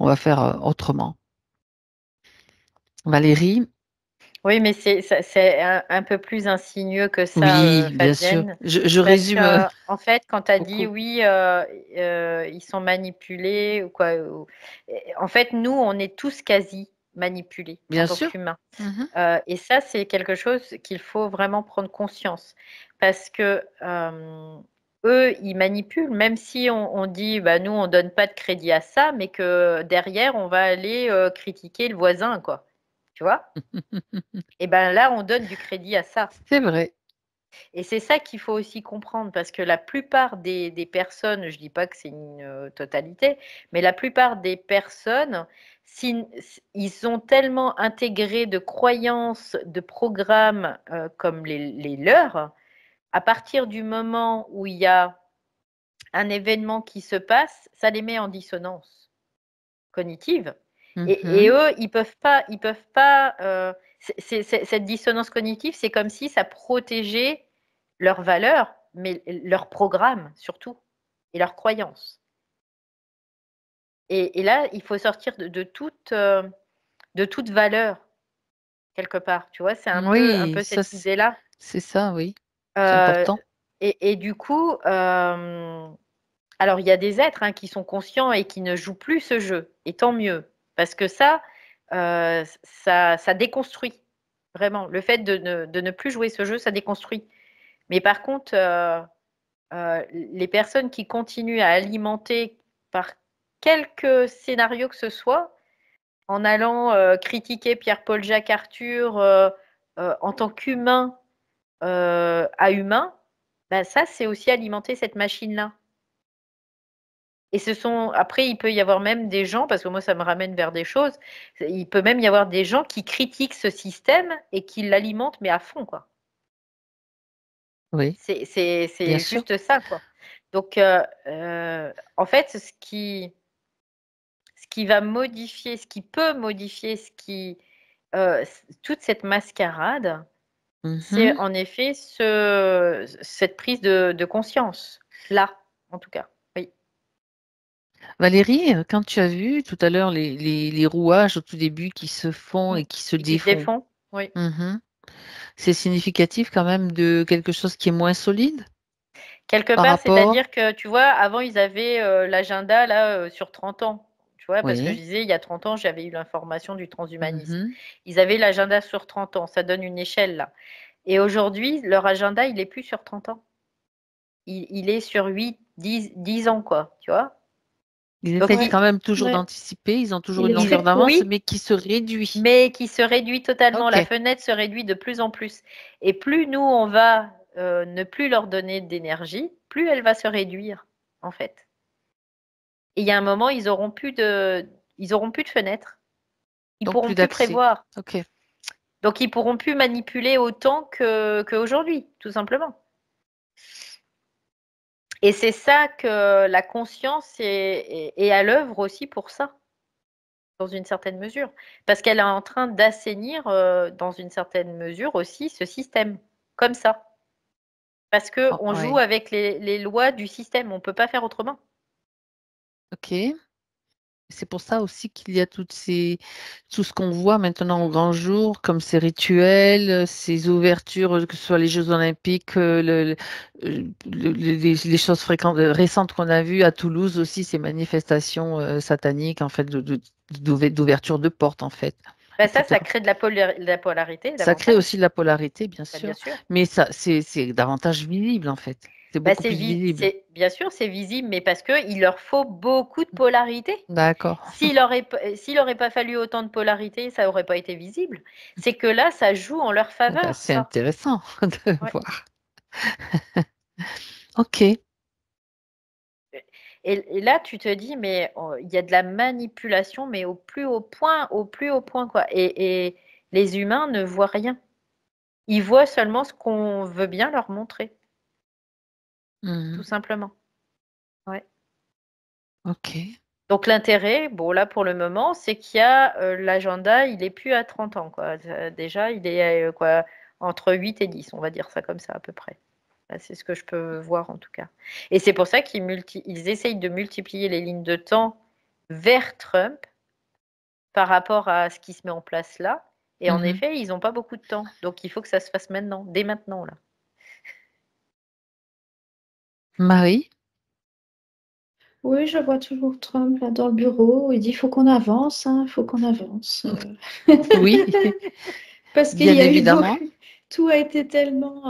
[SPEAKER 1] On va faire autrement. Valérie,
[SPEAKER 3] Oui, mais c'est un peu plus insinueux que ça,
[SPEAKER 1] oui, bien sûr.
[SPEAKER 3] Fabienne.
[SPEAKER 1] Je
[SPEAKER 3] Parce
[SPEAKER 1] résume
[SPEAKER 3] que, en fait, quand tu as dit
[SPEAKER 1] beaucoup.
[SPEAKER 3] oui, ils sont manipulés ou quoi, en fait, nous, on est tous quasi manipulés en
[SPEAKER 1] Bien
[SPEAKER 3] tant
[SPEAKER 1] sûr.
[SPEAKER 3] qu'humains.
[SPEAKER 1] Mhm.
[SPEAKER 3] Et ça, c'est quelque chose qu'il faut vraiment prendre conscience. Parce que eux, ils manipulent, même si on dit, bah, nous, on donne pas de crédit à ça, mais que derrière, on va aller critiquer le voisin, quoi. Tu vois? Et ben là, on donne du crédit à ça.
[SPEAKER 1] C'est vrai.
[SPEAKER 3] Et c'est ça qu'il faut aussi comprendre, parce que la plupart des personnes, je dis pas que c'est une totalité, mais la plupart des personnes, ils ont tellement intégré de croyances, de programmes comme les leurs, à partir du moment où il y a un événement qui se passe, ça les met en dissonance cognitive. Et
[SPEAKER 1] Mhm.
[SPEAKER 3] eux, ils peuvent pas. Cette dissonance cognitive, c'est comme si ça protégeait leurs valeurs, mais leurs programmes surtout, et leurs croyances. Et là, il faut sortir de toute valeur quelque part. Tu vois, c'est un peu
[SPEAKER 1] Oui,
[SPEAKER 3] cette idée-là.
[SPEAKER 1] c'est ça, oui. C'est
[SPEAKER 3] Euh,
[SPEAKER 1] important.
[SPEAKER 3] et du coup, alors il y a des êtres qui sont conscients et qui ne jouent plus ce jeu, et tant mieux, parce que ça déconstruit vraiment. Le fait de ne plus jouer ce jeu, ça déconstruit. Mais par contre, les personnes qui continuent à alimenter par quelque scénario que ce soit, en allant critiquer Pierre-Paul Jacques Arthur en tant qu'humain à humain, bah, ça, c'est aussi alimenter cette machine-là. Et après, il peut y avoir même des gens, parce que moi, ça me ramène vers des choses, il peut même y avoir des gens qui critiquent ce système et qui l'alimentent, mais à fond, quoi.
[SPEAKER 1] Oui, bien
[SPEAKER 3] C'est
[SPEAKER 1] sûr.
[SPEAKER 3] juste ça, quoi. Donc, en fait, ce qui va modifier, ce qui peut modifier, toute cette mascarade, c'est
[SPEAKER 1] Mhm.
[SPEAKER 3] en effet cette prise de conscience, là, en tout cas. Oui.
[SPEAKER 1] Valérie, quand tu as vu tout à l'heure les rouages au tout début qui se font et qui se
[SPEAKER 3] Et qui se
[SPEAKER 1] défont,
[SPEAKER 3] défont, oui.
[SPEAKER 1] mhm, c'est significatif quand même de quelque chose qui est moins solide
[SPEAKER 3] Quelque
[SPEAKER 1] par
[SPEAKER 3] part,
[SPEAKER 1] rapport.
[SPEAKER 3] c'est-à-dire que, tu vois, avant, ils avaient l'agenda là sur 30 ans. Tu vois, parce que je
[SPEAKER 1] Oui.
[SPEAKER 3] disais, il y a 30 ans, j'avais eu l'information du transhumanisme.
[SPEAKER 1] Mhm.
[SPEAKER 3] Ils avaient l'agenda sur 30 ans, ça donne une échelle là. Et aujourd'hui, leur agenda, il n'est plus sur 30 ans. Il est sur 8, 10 ans, quoi, tu vois.
[SPEAKER 1] Ils
[SPEAKER 3] Donc,
[SPEAKER 1] essayent
[SPEAKER 2] Ouais,
[SPEAKER 1] quand même toujours
[SPEAKER 2] ouais,
[SPEAKER 1] d'anticiper, ils ont toujours
[SPEAKER 2] il
[SPEAKER 1] une
[SPEAKER 2] est très
[SPEAKER 1] longueur d'avance,
[SPEAKER 2] court.
[SPEAKER 1] mais qui se réduit.
[SPEAKER 3] mais qui se réduit totalement. La
[SPEAKER 1] Ok,
[SPEAKER 3] fenêtre se réduit de plus en plus. Et plus nous, on va ne plus leur donner d'énergie, plus elle va se réduire, en fait. Et il y a un moment, ils auront plus de fenêtre. Ils
[SPEAKER 1] donc
[SPEAKER 3] pourront
[SPEAKER 1] plus
[SPEAKER 3] plus
[SPEAKER 1] d'accès.
[SPEAKER 3] prévoir.
[SPEAKER 1] Ok.
[SPEAKER 3] Donc, ils pourront plus manipuler autant qu'aujourd'hui, tout simplement. Et c'est ça que la conscience est à l'œuvre aussi pour ça, dans une certaine mesure. Parce qu'elle est en train d'assainir, dans une certaine mesure aussi, ce système, comme ça. Parce
[SPEAKER 1] Oh,
[SPEAKER 3] qu'on joue
[SPEAKER 1] ouais.
[SPEAKER 3] avec les lois du système, on ne peut pas faire autrement.
[SPEAKER 1] Ok. C'est pour ça aussi qu'il y a tout ce qu'on voit maintenant au grand jour, comme ces rituels, ces ouvertures, que ce soit les Jeux Olympiques, les choses récentes qu'on a vues à Toulouse aussi, ces manifestations sataniques, en fait, d'ouverture de portes, en fait,
[SPEAKER 3] Bah, ça
[SPEAKER 1] etc.
[SPEAKER 3] crée de la polarité
[SPEAKER 1] Ça crée
[SPEAKER 3] davantage.
[SPEAKER 1] aussi de la polarité, bien
[SPEAKER 3] Bah, bien
[SPEAKER 1] sûr,
[SPEAKER 3] sûr.
[SPEAKER 1] mais c'est davantage visible, en fait. C'est
[SPEAKER 3] Bah,
[SPEAKER 1] beaucoup plus visible.
[SPEAKER 3] bien sûr, c'est visible, mais parce qu'il leur faut beaucoup de polarité.
[SPEAKER 1] D'accord.
[SPEAKER 3] S'il aurait pas fallu autant de polarité, ça aurait pas été visible. C'est que là, ça joue en leur
[SPEAKER 1] Eh ben,
[SPEAKER 3] faveur,
[SPEAKER 1] c'est
[SPEAKER 3] ça.
[SPEAKER 1] intéressant de
[SPEAKER 3] Ouais.
[SPEAKER 1] voir. Ok.
[SPEAKER 3] Et là, tu te dis, mais il y a de la manipulation, mais au plus haut point, quoi. Et les humains ne voient rien. Ils voient seulement ce qu'on veut bien leur montrer, tout
[SPEAKER 1] Mhm.
[SPEAKER 3] simplement. Ouais.
[SPEAKER 1] Ok.
[SPEAKER 3] Donc l'intérêt, bon là pour le moment, c'est qu'il y a l'agenda, il est plus à 30 ans, quoi. Déjà, il est quoi, entre 8 et 10, on va dire ça comme ça à peu près. Là, c'est ce que je peux voir en tout cas. Et c'est pour ça ils essayent de multiplier les lignes de temps vers Trump par rapport à ce qui se met en place là. Et en
[SPEAKER 1] Mhm.
[SPEAKER 3] effet, ils n'ont pas beaucoup de temps. Donc il faut que ça se fasse maintenant, dès maintenant là.
[SPEAKER 1] Marie?
[SPEAKER 2] Oui, je vois toujours Trump là, dans le bureau. Il dit, il faut qu'on avance, il faut qu'on avance.
[SPEAKER 1] Oui,
[SPEAKER 2] Parce qu'il
[SPEAKER 1] bien
[SPEAKER 2] y a eu beaucoup,
[SPEAKER 1] évidemment.
[SPEAKER 2] tout a été tellement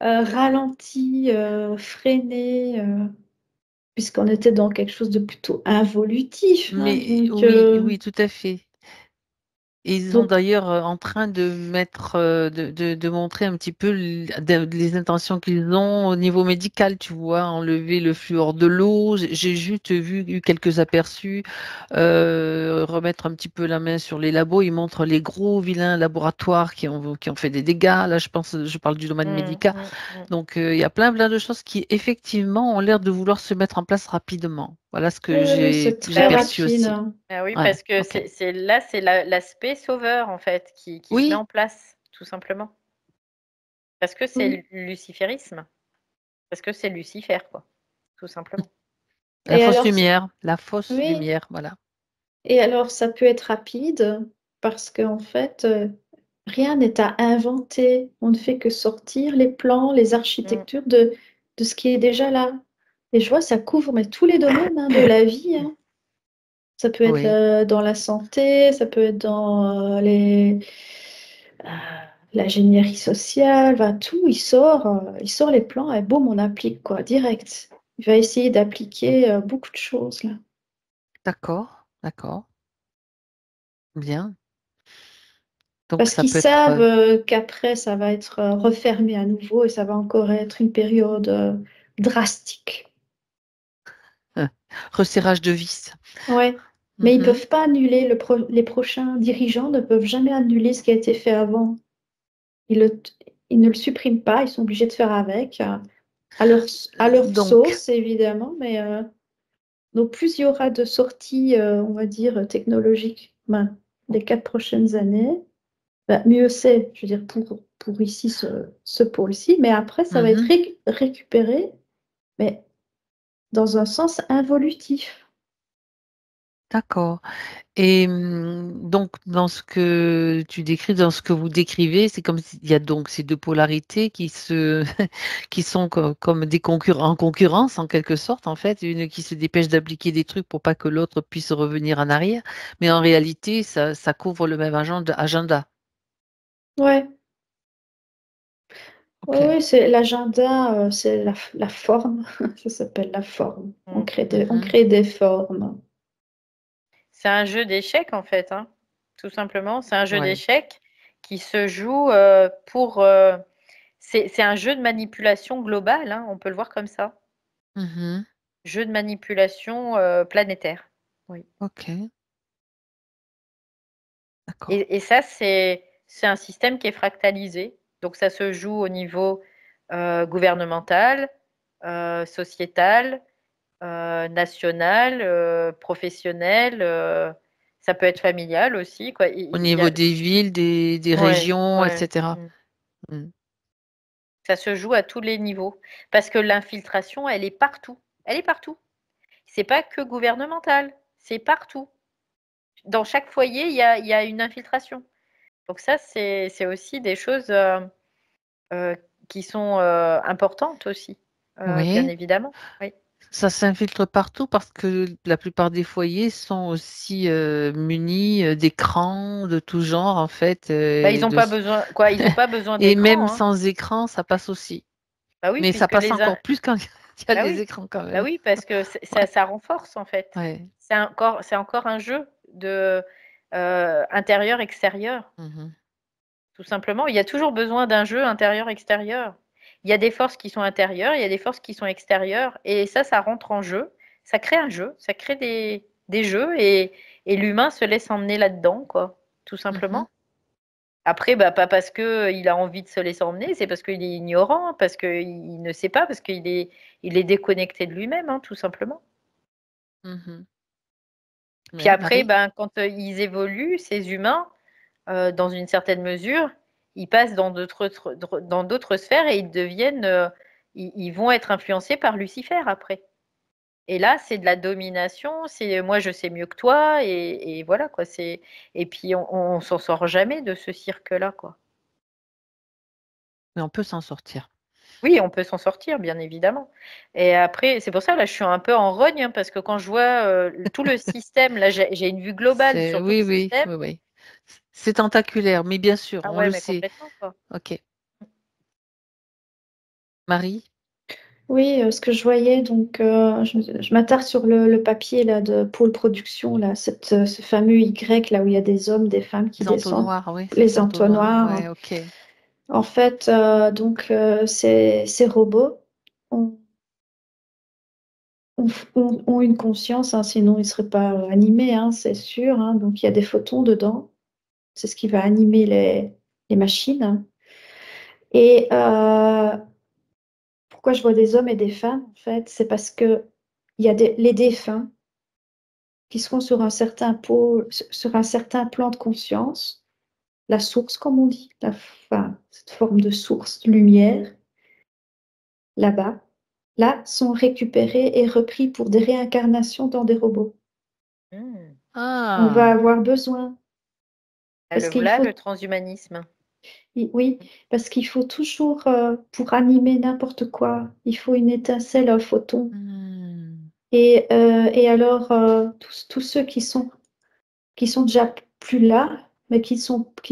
[SPEAKER 2] ralenti, freiné, puisqu'on était dans quelque chose de plutôt involutif, hein.
[SPEAKER 1] Mais oui, oui, tout à fait. Et ils sont
[SPEAKER 2] Donc,
[SPEAKER 1] d'ailleurs en train de mettre, de montrer un petit peu les intentions qu'ils ont au niveau médical, tu vois, enlever le fluor de l'eau. J'ai juste eu quelques aperçus, remettre un petit peu la main sur les labos. Ils montrent les gros vilains laboratoires qui ont fait des dégâts. Là, je parle du domaine
[SPEAKER 3] Mm,
[SPEAKER 1] médical.
[SPEAKER 3] mm, mm.
[SPEAKER 1] Donc, il y a plein de choses qui, effectivement, ont l'air de vouloir se mettre en place rapidement. Voilà ce
[SPEAKER 2] oui,
[SPEAKER 1] que
[SPEAKER 2] oui,
[SPEAKER 1] j'ai
[SPEAKER 2] c'est
[SPEAKER 1] j'ai
[SPEAKER 3] Bah
[SPEAKER 2] très
[SPEAKER 3] oui.
[SPEAKER 1] perçu
[SPEAKER 2] rapide,
[SPEAKER 1] aussi.
[SPEAKER 2] hein.
[SPEAKER 3] Ah oui,
[SPEAKER 1] Ouais,
[SPEAKER 3] parce que
[SPEAKER 1] ok.
[SPEAKER 3] c'est l'aspect sauveur en fait qui se met
[SPEAKER 1] Oui,
[SPEAKER 3] en place, tout simplement. Parce que c'est
[SPEAKER 2] Oui.
[SPEAKER 3] le luciférisme. Parce que c'est Lucifer, quoi, tout simplement.
[SPEAKER 1] la
[SPEAKER 2] Et
[SPEAKER 1] fausse
[SPEAKER 2] alors,
[SPEAKER 1] lumière, la fausse
[SPEAKER 2] oui,
[SPEAKER 1] lumière, voilà.
[SPEAKER 2] et alors ça peut être rapide parce qu'en fait, rien n'est à inventer. On ne fait que sortir les plans, les
[SPEAKER 3] Mm.
[SPEAKER 2] architectures de ce qui est déjà là. Et je vois, ça couvre mais tous les domaines, hein, de la vie, hein. Ça peut être
[SPEAKER 1] Oui.
[SPEAKER 2] dans la santé, ça peut être dans euh, l'ingénierie sociale, va tout, il sort les plans et boum, on applique quoi, direct. Il va essayer d'appliquer beaucoup de choses là.
[SPEAKER 1] D'accord, d'accord. Bien. Donc
[SPEAKER 2] Parce
[SPEAKER 1] ça
[SPEAKER 2] qu'ils
[SPEAKER 1] peut être
[SPEAKER 2] savent qu'après, ça va être refermé à nouveau et ça va encore être une période drastique.
[SPEAKER 1] euh, resserrage de vis.
[SPEAKER 2] Ouais. Mais ils
[SPEAKER 1] Mhm.
[SPEAKER 2] peuvent pas annuler, les prochains dirigeants ne peuvent jamais annuler ce qui a été fait avant. Ils, le- ils ne le suppriment pas, ils sont obligés de faire avec, à leur
[SPEAKER 1] Donc,
[SPEAKER 2] sauce, évidemment. Mais donc, plus il y aura de sorties, on va dire, technologiques ben, les 4 prochaines années, ben, mieux c'est, je veux dire, pour ici, ce pôle-ci. Mais après, ça va être
[SPEAKER 1] mhm,
[SPEAKER 2] récupéré, mais dans un sens involutif.
[SPEAKER 1] d'accord. Et donc, dans ce que tu décris, dans ce que vous décrivez, c'est comme s'il y a donc ces deux polarités qui sont comme des concurrents en concurrence, en quelque sorte, en fait, une qui se dépêche d'appliquer des trucs pour pas que l'autre puisse revenir en arrière. Mais en réalité, ça couvre le même agenda.
[SPEAKER 2] Ouais. Oui,
[SPEAKER 1] OK.
[SPEAKER 2] oui, c'est l'agenda, c'est la forme, ça s'appelle la forme.
[SPEAKER 3] Mm.
[SPEAKER 2] On
[SPEAKER 1] Mhm,
[SPEAKER 2] crée des formes.
[SPEAKER 3] C'est un jeu d'échecs, en fait, hein, tout simplement. C'est un jeu
[SPEAKER 1] ouais.
[SPEAKER 3] d'échecs qui se joue pour. C'est un jeu de manipulation globale, hein, on peut le voir comme ça.
[SPEAKER 1] Mhm,
[SPEAKER 3] Jeu de manipulation planétaire. Oui.
[SPEAKER 1] OK. D'accord.
[SPEAKER 3] Et ça, c'est un système qui est fractalisé. Donc, ça se joue au niveau gouvernemental, sociétal, national, professionnel. Ça peut être familial aussi, quoi.
[SPEAKER 1] Au niveau des villes, des
[SPEAKER 3] Ouais,
[SPEAKER 1] régions,
[SPEAKER 3] ouais.
[SPEAKER 1] etc.
[SPEAKER 3] Mm.
[SPEAKER 1] Mm.
[SPEAKER 3] Ça se joue à tous les niveaux. Parce que l'infiltration, elle est partout. Elle est partout. C'est pas que gouvernemental. c'est partout. Dans chaque foyer, il y a une infiltration. Donc ça, c'est aussi des choses qui sont importantes aussi, bien
[SPEAKER 1] Oui,
[SPEAKER 3] évidemment. Oui.
[SPEAKER 1] ça s'infiltre partout parce que la plupart des foyers sont aussi munis d'écrans de tout genre, en fait.
[SPEAKER 3] Bah, ils n'ont pas besoin, quoi, ils ont pas besoin
[SPEAKER 1] Et même
[SPEAKER 3] d'écran, hein.
[SPEAKER 1] sans écran, ça passe aussi.
[SPEAKER 3] Bah oui,
[SPEAKER 1] Mais ça
[SPEAKER 3] puisque
[SPEAKER 1] passe encore plus quand il y a
[SPEAKER 3] bah
[SPEAKER 1] les
[SPEAKER 3] oui,
[SPEAKER 1] écrans quand
[SPEAKER 3] bah
[SPEAKER 1] même.
[SPEAKER 3] oui, parce que
[SPEAKER 1] Ouais,
[SPEAKER 3] ça renforce en fait.
[SPEAKER 1] ouais.
[SPEAKER 3] C'est encore un jeu de intérieur-extérieur.
[SPEAKER 1] Mhm.
[SPEAKER 3] Tout simplement, il y a toujours besoin d'un jeu intérieur-extérieur. Il y a des forces qui sont intérieures, il y a des forces qui sont extérieures, et ça rentre en jeu. Ça crée un jeu, ça crée des jeux, et l'humain se laisse emmener là-dedans, quoi, tout
[SPEAKER 1] Mhm.
[SPEAKER 3] simplement. Après, bah, pas parce qu'il a envie de se laisser emmener, c'est parce qu'il est ignorant, parce qu'il ne sait pas, parce il est déconnecté de lui-même, hein, tout simplement.
[SPEAKER 1] Mhm.
[SPEAKER 3] Puis
[SPEAKER 1] Oui,
[SPEAKER 3] après,
[SPEAKER 1] Marie?
[SPEAKER 3] ben, quand ils évoluent, ces humains, dans une certaine mesure, ils passent dans d'autres sphères et ils deviennent, ils vont être influencés par Lucifer après. Et là, c'est de la domination, c'est moi je sais mieux que toi et voilà quoi. Et puis on s'en sort jamais de ce cirque-là quoi.
[SPEAKER 1] Mais on peut s'en sortir.
[SPEAKER 3] Oui, on peut s'en sortir, bien évidemment. Et après, c'est pour ça là, je suis un peu en rogne hein, parce que quand je vois tout le système, là, j'ai une vue globale sur tout le
[SPEAKER 1] Oui, oui,
[SPEAKER 3] système.
[SPEAKER 1] oui, oui. C'est tentaculaire, mais bien sûr,
[SPEAKER 3] Ah
[SPEAKER 1] on
[SPEAKER 3] ouais,
[SPEAKER 1] le
[SPEAKER 3] mais
[SPEAKER 1] sait.
[SPEAKER 3] complètement quoi.
[SPEAKER 1] Ok. Marie?
[SPEAKER 2] Oui, ce que je voyais, donc je m'attarde sur le papier là de Pôle Production, là, ce fameux Y là où il y a des hommes, des femmes qui
[SPEAKER 1] Les
[SPEAKER 2] descendent,
[SPEAKER 1] entonnoirs, oui, c'est
[SPEAKER 2] les
[SPEAKER 1] les entonnoirs.
[SPEAKER 2] entonnoirs.
[SPEAKER 1] Ouais, ok.
[SPEAKER 2] En fait, donc ces robots ont, ont une conscience, hein, sinon ils ne seraient pas animés, hein, c'est sûr. Hein. Donc il y a des photons dedans, c'est ce qui va animer les machines. Et pourquoi je vois des hommes et des femmes, en fait, c'est parce que il y a les défunts qui seront sur un certain pôle, sur un certain plan de conscience, la source, comme on dit, enfin, cette forme de source, lumière, là-bas, là, sont récupérés et repris pour des réincarnations dans des robots.
[SPEAKER 3] Hmm.
[SPEAKER 2] On va
[SPEAKER 1] Ah,
[SPEAKER 2] avoir besoin,
[SPEAKER 3] Ah,
[SPEAKER 2] parce
[SPEAKER 3] le
[SPEAKER 2] qu'il
[SPEAKER 3] voilà,
[SPEAKER 2] faut,
[SPEAKER 3] le transhumanisme.
[SPEAKER 2] oui, parce qu'il faut toujours, pour animer n'importe quoi, il faut une étincelle, un photon.
[SPEAKER 1] hmm,
[SPEAKER 2] Et alors, tous ceux qui sont déjà plus là, mais qui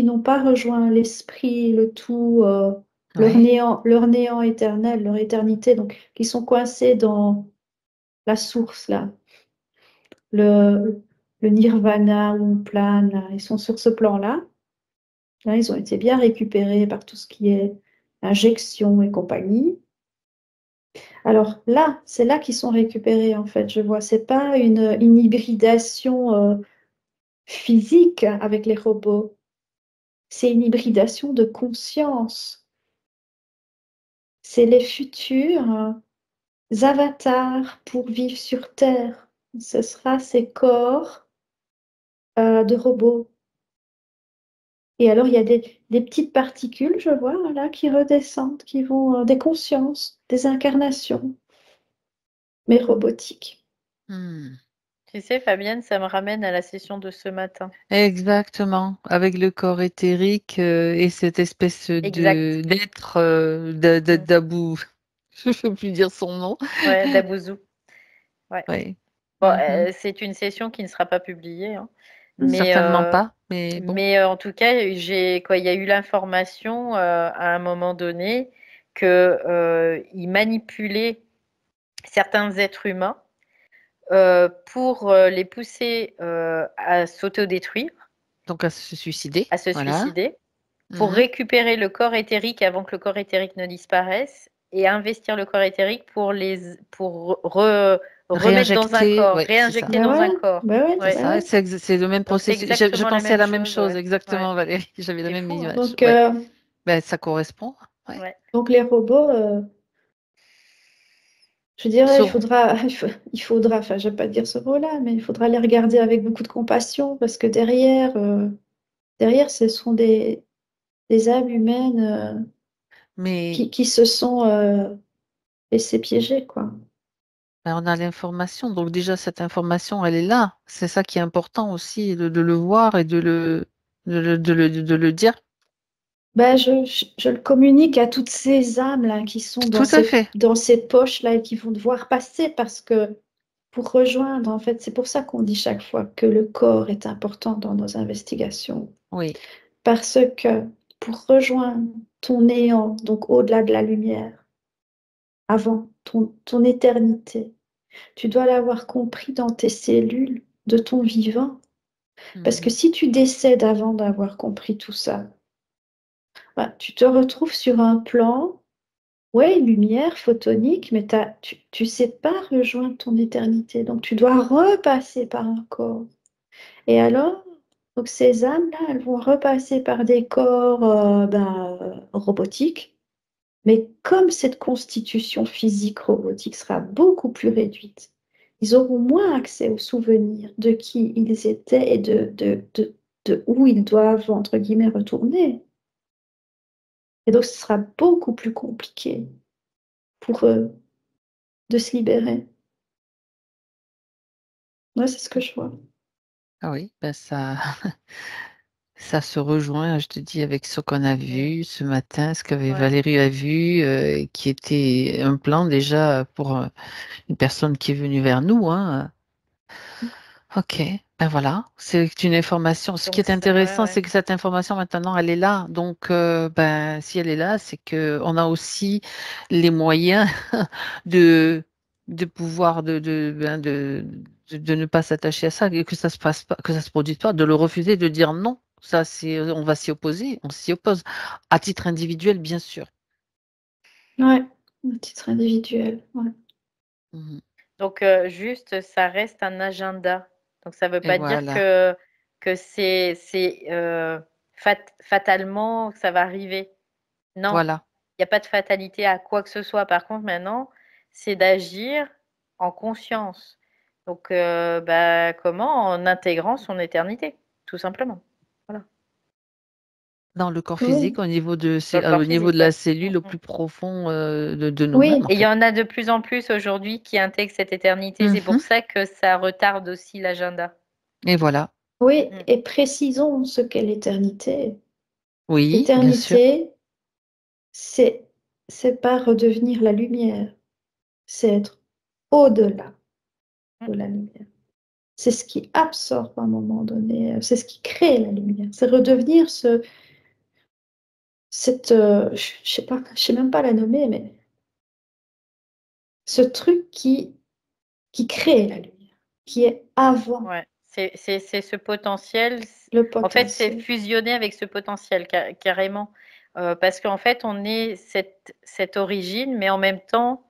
[SPEAKER 2] n'ont pas rejoint l'esprit, le tout,
[SPEAKER 1] ouais,
[SPEAKER 2] leur néant éternel, leur éternité, donc qui sont coincés dans la source, là, le nirvana où on plane, là. Ils sont sur ce plan-là. Là, ils ont été bien récupérés par tout ce qui est injection et compagnie. Alors là, c'est là qu'ils sont récupérés, en fait, je vois. C'est pas une hybridation physique avec les robots. C'est une hybridation de conscience. C'est les futurs avatars pour vivre sur Terre. Ce sera ces corps de robots. Et alors, il y a des petites particules, je vois, là, qui redescendent, qui vont, des consciences, des incarnations, mais robotiques.
[SPEAKER 1] hmm.
[SPEAKER 3] Tu sais, Fabienne, ça me ramène à la session de ce matin.
[SPEAKER 1] Exactement. Avec le corps éthérique et cette espèce
[SPEAKER 3] Exact.
[SPEAKER 1] de d'être
[SPEAKER 3] Mm.
[SPEAKER 1] d'Abou. Je ne peux plus dire son nom.
[SPEAKER 3] Ouais, Dabouzou. Ouais.
[SPEAKER 1] Ouais.
[SPEAKER 3] Bon,
[SPEAKER 1] Mhm.
[SPEAKER 3] c'est une session qui ne sera pas publiée, hein. Mais,
[SPEAKER 1] Certainement pas, mais bon.
[SPEAKER 3] en tout cas, il y a eu l'information à un moment donné que ils manipulaient certains êtres humains pour les pousser à s'autodétruire,
[SPEAKER 1] Donc à se suicider.
[SPEAKER 3] à se
[SPEAKER 1] Voilà.
[SPEAKER 3] suicider, pour
[SPEAKER 1] Mhm.
[SPEAKER 3] récupérer le corps éthérique avant que le corps éthérique ne disparaisse et investir le corps éthérique pour remettre dans un
[SPEAKER 1] Réinjecter,
[SPEAKER 3] corps,
[SPEAKER 1] ouais, c'est ça.
[SPEAKER 3] réinjecter dans un corps.
[SPEAKER 2] Ben ouais,
[SPEAKER 1] C'est
[SPEAKER 3] Ouais.
[SPEAKER 2] ben
[SPEAKER 1] ça.
[SPEAKER 2] ouais.
[SPEAKER 1] C'est le même
[SPEAKER 3] Donc c'est
[SPEAKER 1] processus. Je
[SPEAKER 3] exactement la
[SPEAKER 1] pensais à
[SPEAKER 3] même
[SPEAKER 1] la même
[SPEAKER 3] chose,
[SPEAKER 1] chose,
[SPEAKER 3] ouais. Ouais.
[SPEAKER 1] exactement, Valérie. J'avais la
[SPEAKER 3] C'est
[SPEAKER 1] même
[SPEAKER 3] fou, hein.
[SPEAKER 1] image.
[SPEAKER 2] Donc,
[SPEAKER 1] Ouais. Ben, ça correspond. Ouais.
[SPEAKER 3] Ouais.
[SPEAKER 2] donc les robots, je dirais,
[SPEAKER 1] Sur...
[SPEAKER 2] il faudra, enfin, je ne vais pas dire ce mot-là, mais il faudra les regarder avec beaucoup de compassion parce que derrière, derrière, ce sont des âmes humaines
[SPEAKER 1] Mais
[SPEAKER 2] qui se sont laissées piéger, quoi.
[SPEAKER 1] Ben, on a l'information, donc déjà cette information, elle est là. C'est ça qui est important aussi, de le voir et de le dire.
[SPEAKER 2] Ben, je le communique à toutes ces âmes-là qui sont
[SPEAKER 1] Tout à fait.
[SPEAKER 2] dans ces poches-là et qui vont devoir passer parce que pour rejoindre, en fait, c'est pour ça qu'on dit chaque fois que le corps est important dans nos investigations.
[SPEAKER 1] Oui.
[SPEAKER 2] Parce que pour rejoindre ton néant, donc au-delà de la lumière, avant ton éternité, tu dois l'avoir compris dans tes cellules de ton vivant. Parce que
[SPEAKER 1] Mhm.
[SPEAKER 2] si tu décèdes avant d'avoir compris tout ça, bah, tu te retrouves sur un plan, ouais, lumière, photonique, mais tu sais pas rejoindre ton éternité. Donc tu dois repasser par un corps. Et alors, donc ces âmes-là, elles vont repasser par des corps robotiques. Mais comme cette constitution physique robotique sera beaucoup plus réduite, ils auront moins accès aux souvenirs de qui ils étaient et de où ils doivent, entre guillemets, retourner. Et donc, ce sera beaucoup plus compliqué pour eux de se libérer. Moi, c'est ce que je vois.
[SPEAKER 1] Ah oui, ben ça, ça se rejoint, je te dis, avec ce qu'on a vu ce matin, ce qu'avait
[SPEAKER 3] Ouais.
[SPEAKER 1] Valérie a vu, qui était un plan déjà pour une personne qui est venue vers nous, hein. Ok, ben voilà, c'est une information. Ce qui
[SPEAKER 3] Donc
[SPEAKER 1] est
[SPEAKER 3] ça, ouais,
[SPEAKER 1] intéressant,
[SPEAKER 3] ouais.
[SPEAKER 1] c'est que cette information maintenant, elle est là. Donc, ben, si elle est là, c'est que on a aussi les moyens de pouvoir de ne pas s'attacher à ça, et que ça se passe pas, que ça se produise pas, de le refuser, de dire non. Ça, c'est, on va s'y opposer, on s'y oppose à titre individuel, bien sûr.
[SPEAKER 2] Ouais, à titre individuel. Ouais.
[SPEAKER 1] Mhm.
[SPEAKER 3] Donc juste, ça reste un agenda. Donc ça ne veut
[SPEAKER 1] Et
[SPEAKER 3] pas dire
[SPEAKER 1] voilà,
[SPEAKER 3] que c'est fatalement que ça va arriver. Non,
[SPEAKER 1] voilà.
[SPEAKER 3] il n'y a pas de fatalité à quoi que ce soit. Par contre, maintenant, c'est d'agir en conscience. Donc, bah, comment? En intégrant son éternité, tout simplement. Voilà,
[SPEAKER 1] Dans le corps physique,
[SPEAKER 2] Oui,
[SPEAKER 3] dans le corps
[SPEAKER 1] au niveau de
[SPEAKER 3] physique,
[SPEAKER 1] la
[SPEAKER 3] ouais.
[SPEAKER 1] cellule, au
[SPEAKER 3] Mm.
[SPEAKER 1] plus profond de nous-mêmes,
[SPEAKER 2] oui,
[SPEAKER 1] en
[SPEAKER 3] Et il y
[SPEAKER 1] fait.
[SPEAKER 3] en a de plus en plus aujourd'hui qui intègrent cette éternité. C'est pour
[SPEAKER 1] Mhm.
[SPEAKER 3] ça que ça retarde aussi l'agenda.
[SPEAKER 1] Et voilà.
[SPEAKER 2] oui.
[SPEAKER 3] Mm.
[SPEAKER 2] Et précisons ce qu'est l'éternité.
[SPEAKER 1] Oui, bien sûr.
[SPEAKER 2] L'éternité, c'est c'est pas redevenir la lumière, c'est être au-delà de
[SPEAKER 3] Mm.
[SPEAKER 2] la lumière. C'est ce qui absorbe à un moment donné, c'est ce qui crée la lumière. C'est redevenir je sais même pas la nommer, mais ce truc qui crée la lumière, qui est avant
[SPEAKER 3] Ouais, c'est ce potentiel.
[SPEAKER 2] le
[SPEAKER 3] En fait, c'est
[SPEAKER 2] potentiel.
[SPEAKER 3] fusionner avec ce potentiel carrément. Parce qu'en fait, on est cette origine, mais en même temps,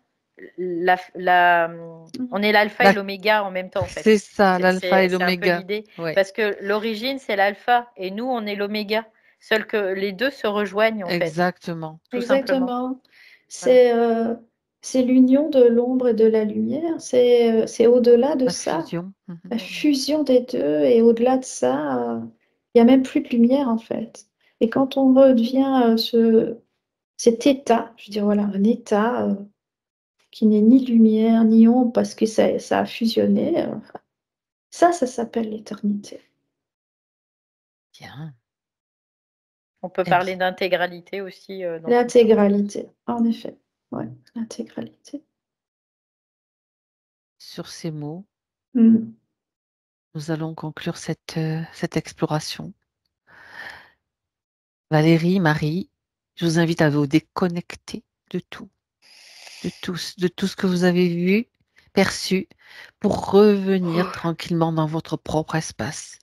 [SPEAKER 3] on est l'alpha et
[SPEAKER 1] La-
[SPEAKER 3] l'oméga en même temps, en fait.
[SPEAKER 1] C'est ça, l'alpha et
[SPEAKER 3] C'est un peu
[SPEAKER 1] l'oméga.
[SPEAKER 3] l'idée.
[SPEAKER 1] Oui,
[SPEAKER 3] Parce que l'origine, c'est l'alpha et nous, on est l'oméga. Seul que les deux se rejoignent, en fait,
[SPEAKER 1] exactement.
[SPEAKER 3] tout simplement.
[SPEAKER 2] Exactement.
[SPEAKER 3] Voilà.
[SPEAKER 2] C'est l'union de l'ombre et de la lumière. C'est au-delà de
[SPEAKER 1] La
[SPEAKER 2] ça.
[SPEAKER 1] fusion. Mhm.
[SPEAKER 2] La fusion des deux. Et au-delà de ça, il n'y a même plus de lumière, en fait. Et quand on redevient cet état, je veux dire, voilà, un état qui n'est ni lumière ni ombre parce que ça a fusionné, ça s'appelle l'éternité.
[SPEAKER 1] Bien.
[SPEAKER 3] On peut
[SPEAKER 1] Eh
[SPEAKER 3] parler
[SPEAKER 1] bien,
[SPEAKER 3] d'intégralité aussi dans tout ça.
[SPEAKER 2] L'intégralité, en effet. Ouais, l'intégralité.
[SPEAKER 1] sur ces mots,
[SPEAKER 2] Mm.
[SPEAKER 1] nous allons conclure cette exploration. Valérie, Marie, je vous invite à vous déconnecter de tout, de tout ce que vous avez vu, perçu, pour revenir tranquillement dans votre propre espace.